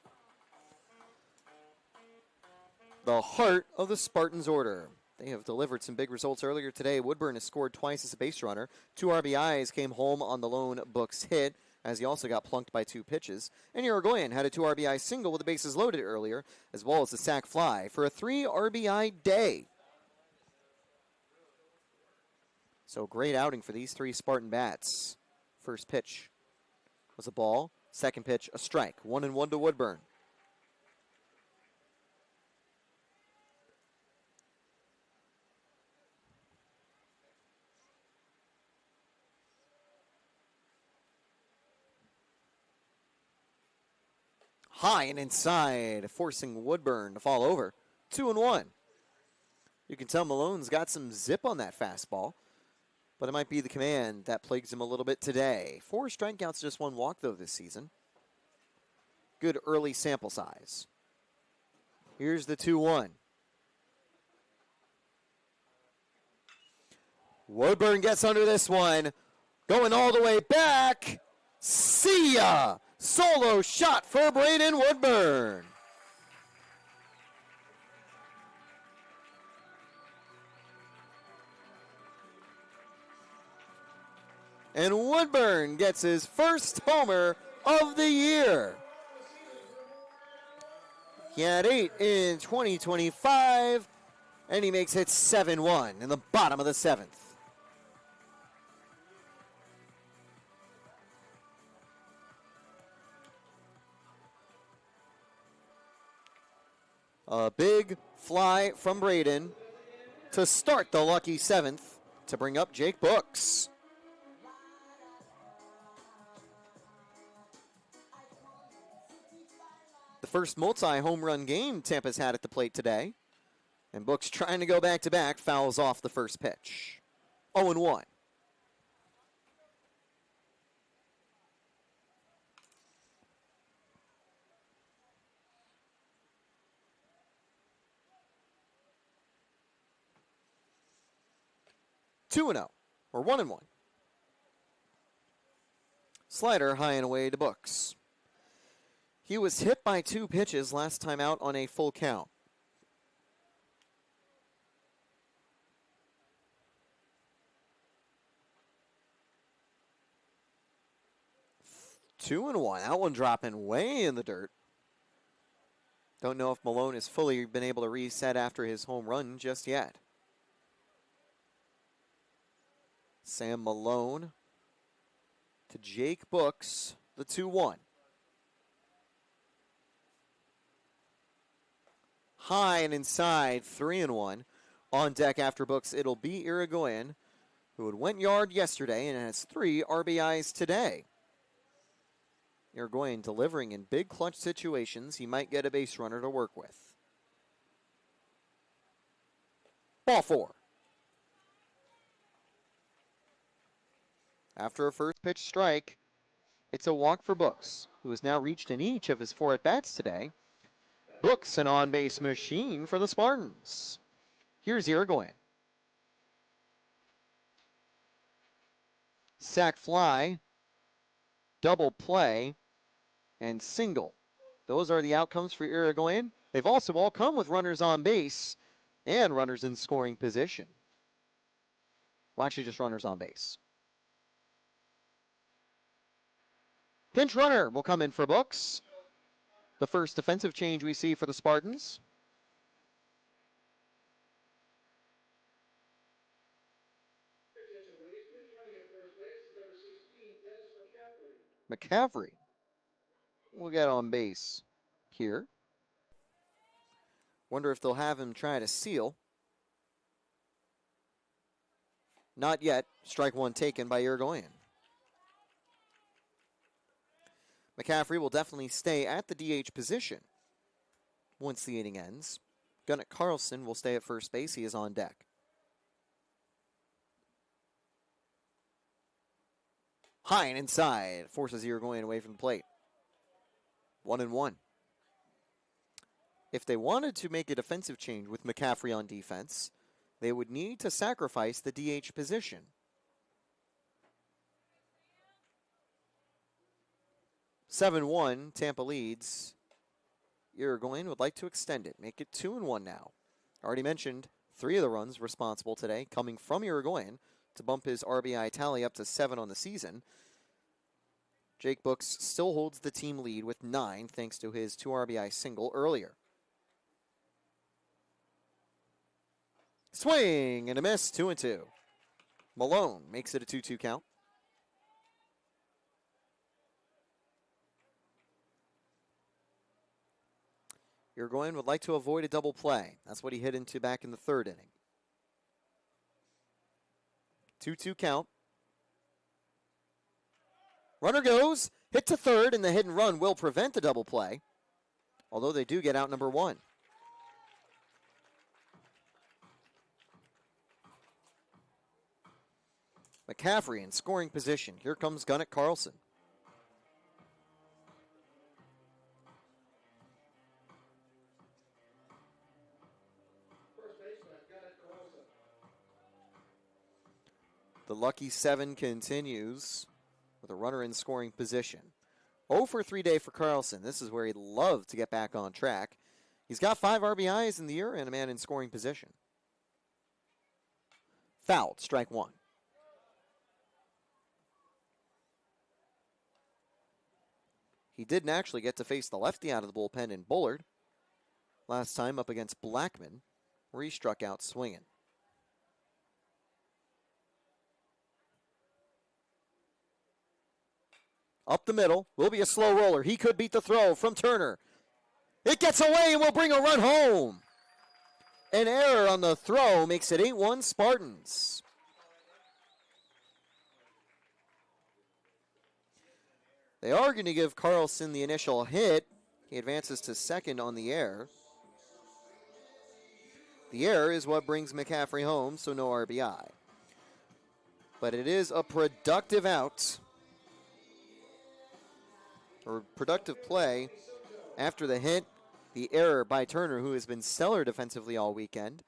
The heart of the Spartans order. They have delivered some big results earlier today. Woodburn has scored twice as a base runner. 2 RBIs came home on the lone Books hit, as he also got plunked by 2 pitches. And Irigoyen had a 2 RBI single with the bases loaded earlier, as well as a sac fly for a 3 RBI day. So great outing for these 3 Spartan bats. First pitch was a ball. Second pitch, a strike. 1-1 to Woodburn. High and inside, forcing Woodburn to fall over. 2-1. You can tell Malone's got some zip on that fastball, but it might be the command that plagues him a little bit today. 4 strikeouts, just 1 walk, though, this season. Good early sample size. Here's the 2-1. Woodburn gets under this one. Going all the way back. See ya! Solo shot for Braden Woodburn. And Woodburn gets his first homer of the year. He had 8 in 2025, and he makes it 7-1 in the bottom of the 7th. A big fly from Braden to start the lucky 7th to bring up Jake Brooks. The first multi-home run game Tampa's had at the plate today. And Brooks trying to go back-to-back, fouls off the first pitch. 0-1. Two and 0, or 1-1. Slider high and away to Brooks. He was hit by 2 pitches last time out on a full count. Two and 1. That one dropping way in the dirt. Don't know if Malone has fully been able to reset after his home run just yet. Sam Malone to Jake Brooks, the 2-1. High and inside, 3-1. On deck after Brooks, it'll be Irigoyen, who had went yard yesterday and has 3 RBIs today. Irigoyen delivering in big clutch situations. He might get a base runner to work with. Ball 4. After a first pitch strike, it's a walk for Brooks, who has now reached in each of his 4 at-bats today. Brooks, an on-base machine for the Spartans. Here's Irigoyen. Sac fly, double play, and single. Those are the outcomes for Irigoyen. They've also all come with runners on base and runners in scoring position. Well, actually just runners on base. Pinch runner will come in for Brooks. The first defensive change we see for the Spartans. McCaffrey will get on base here. Wonder if they'll have him try to seal. Not yet. Strike 1 taken by Irigoyen. McCaffrey will definitely stay at the DH position once the inning ends. Gunnar Carlson will stay at first base. He is on deck. High and inside. Forces Irigoyen away from the plate. 1-1. If they wanted to make a defensive change with McCaffrey on defense, they would need to sacrifice the DH position. (7-1), Tampa leads. Irigoyen would like to extend it, make it 2-1 now. Already mentioned 3 of the runs responsible today coming from Irigoyen to bump his RBI tally up to 7 on the season. Jake Brooks still holds the team lead with 9 thanks to his 2 RBI single earlier. Swing and a miss, 2-2. Malone makes it a 2-2 count. Irigoyen would like to avoid a double play. That's what he hit into back in the 3rd inning. 2-2 count. Runner goes, hit to 3rd, and the hit and run will prevent the double play. Although they do get out number 1. McCaffrey in scoring position. Here comes Gunnar Carlson. The lucky 7 continues with a runner in scoring position. 0 for 3 day for Carlson. This is where he'd love to get back on track. He's got 5 RBIs in the year and a man in scoring position. Fouled, strike 1. He didn't actually get to face the lefty out of the bullpen in Bullard. Last time up against Blackman, where he struck out swinging. Up the middle, will be a slow roller. He could beat the throw from Turner. It gets away and will bring a run home. An error on the throw makes it 8-1 Spartans. They are going to give Carlson the initial hit. He advances to second on the air. The error is what brings McCaffrey home, so no RBI. But it is a productive out, or productive play after the hit. The error by Turner, who has been stellar defensively all weekend,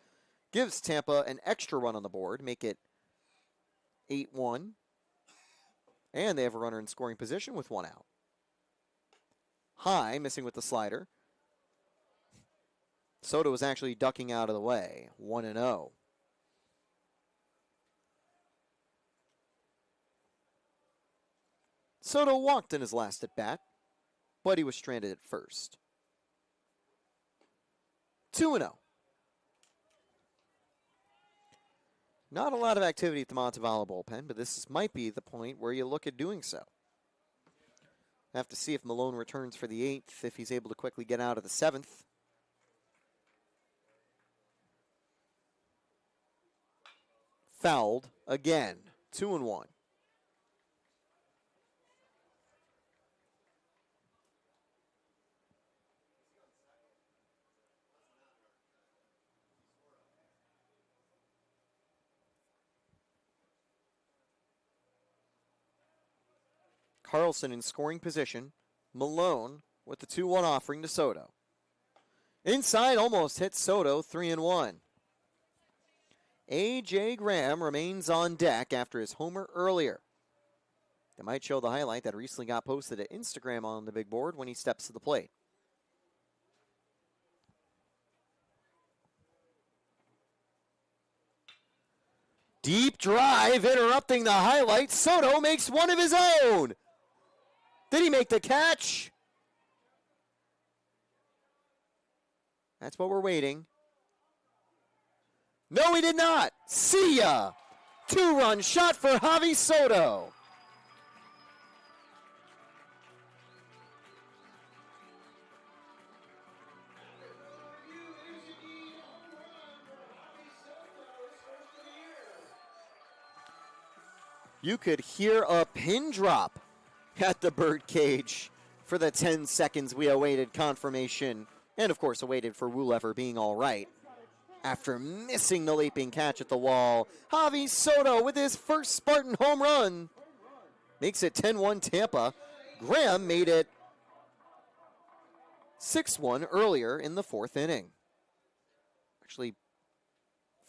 gives Tampa an extra run on the board, make it 8-1. And they have a runner in scoring position with 1 out. High, missing with the slider. Soto was actually ducking out of the way. 1-0. Soto walked in his last at bat, but he was stranded at first. 2-0. Not a lot of activity at the Montevallo bullpen, but might be the point where you look at doing so. Have to see if Malone returns for the 8th, if he's able to quickly get out of the 7th. Fouled again. 2-1. Carlson in scoring position. Malone with the 2-1 offering to Soto. Inside, almost hits Soto, 3-1. A.J. Graham remains on deck after his homer earlier. They might show the highlight that recently got posted to Instagram on the big board when he steps to the plate. Deep drive interrupting the highlight. Soto makes one of his own. Did he make the catch? That's what we're waiting. No, he did not. See ya. 2-run shot for Javi Soto. You could hear a pin drop at the birdcage for the 10 seconds we awaited confirmation, and of course awaited for Wooleffer being all right. After missing the leaping catch at the wall, Javi Soto with his first Spartan home run makes it 10-1 Tampa. Graham made it 6-1 earlier in the 4th inning. Actually,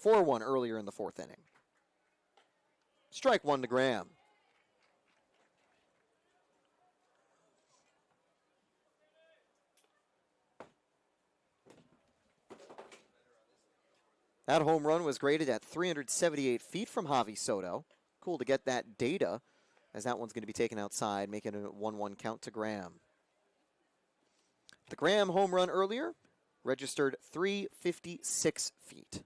4-1 earlier in the 4th inning. Strike 1 to Graham. That home run was graded at 378 feet from Javi Soto. Cool to get that data, as that one's going to be taken outside, making a 1-1 count to Graham. The Graham home run earlier registered 356 feet.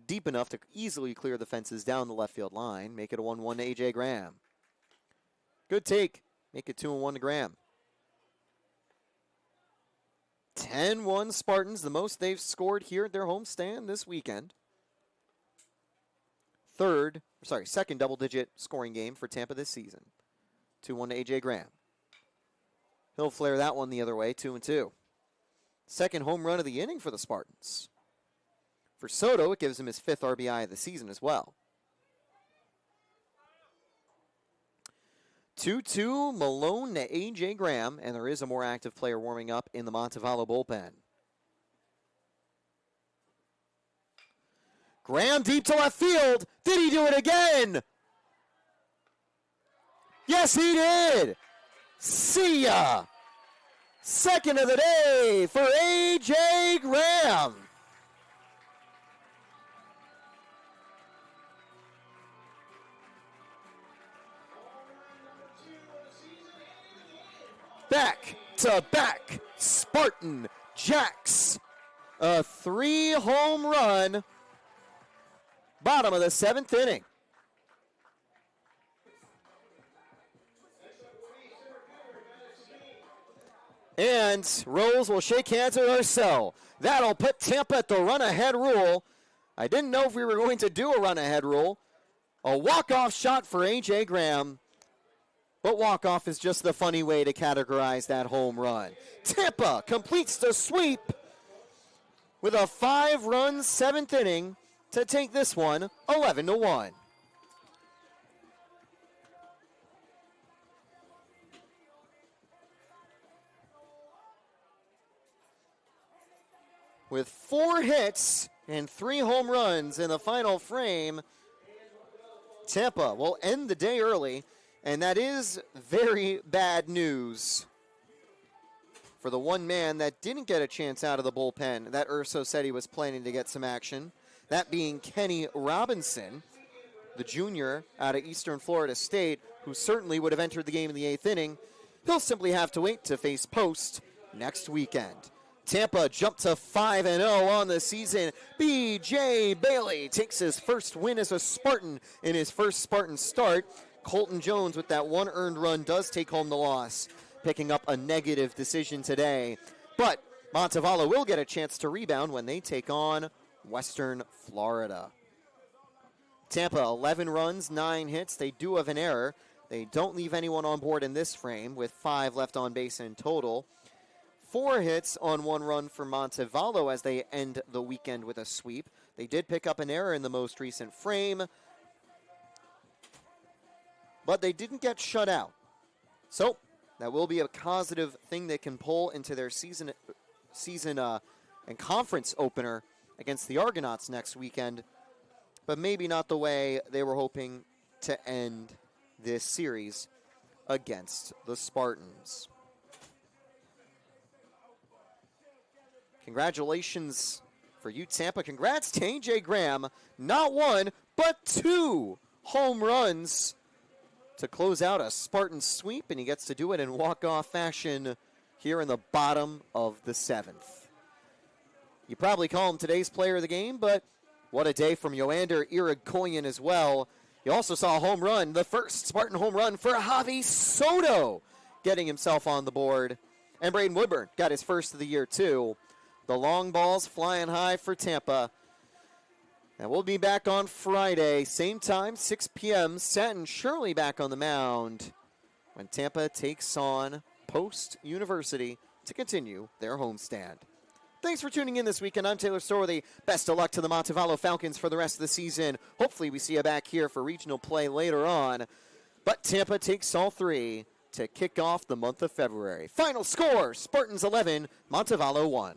Deep enough to easily clear the fences down the left field line, make it a 1-1 to A.J. Graham. Good take, make it 2-1 to Graham. 10-1 Spartans, the most they've scored here at their homestand this weekend. Second double-digit scoring game for Tampa this season. 2-1 to A.J. Graham. He'll flare that one the other way, 2-2. Second home run of the inning for the Spartans. For Soto, it gives him his 5th RBI of the season as well. 2-2 Malone to A.J. Graham, and there is a more active player warming up in the Montevallo bullpen. Graham deep to left field. Did he do it again? Yes, he did. See ya. Second of the day for A.J. Graham. Back-to-back Spartan Jacks. A 3-home run. Bottom of the 7th inning. And Rose will shake hands with Arcel. That'll put Tampa at the run-ahead rule. I didn't know if we were going to do a run-ahead rule. A walk-off shot for A.J. Graham. But walk-off is just the funny way to categorize that home run. Tampa completes the sweep with a 5-run 7th inning to take this one 11-1. With 4 hits and 3 home runs in the final frame, Tampa will end the day early, and that is very bad news for the one man that didn't get a chance out of the bullpen that Urso said he was planning to get some action, that being Kenny Robinson, the junior out of Eastern Florida State, who certainly would have entered the game in the 8th inning. He'll simply have to wait to face Post next weekend. Tampa jumped to 5-0 on the season. B.J. Bailey takes his first win as a Spartan in his first Spartan start. Colton Jones with that 1 earned run does take home the loss, picking up a negative decision today. But Montevallo will get a chance to rebound when they take on Western Florida. Tampa, 11 runs, 9 hits. They do have an error. They don't leave anyone on board in this frame with 5 left on base in total. 4 hits on 1 run for Montevallo as they end the weekend with a sweep. They did pick up an error in the most recent frame, but they didn't get shut out. So that will be a positive thing they can pull into their season and conference opener against the Argonauts next weekend, but maybe not the way they were hoping to end this series against the Spartans. Congratulations for you, Tampa. Congrats to A.J. Graham. Not 1, but 2 home runs to close out a Spartan sweep, and he gets to do it in walk-off fashion here in the bottom of the 7th. You probably call him today's player of the game, but what a day from Yoander Irigoyen as well. You also saw a home run, the first Spartan home run for Javi Soto, getting himself on the board. And Braden Woodburn got his first of the year, too. The long ball's flying high for Tampa. And we'll be back on Friday, same time, 6 p.m. Satin Shirley back on the mound when Tampa takes on Post University to continue their homestand. Thanks for tuning in this weekend. I'm Taylor Storworthy. Best of luck to the Montevallo Falcons for the rest of the season. Hopefully we see you back here for regional play later on. But Tampa takes all 3 to kick off the month of February. Final score, Spartans 11, Montevallo 1.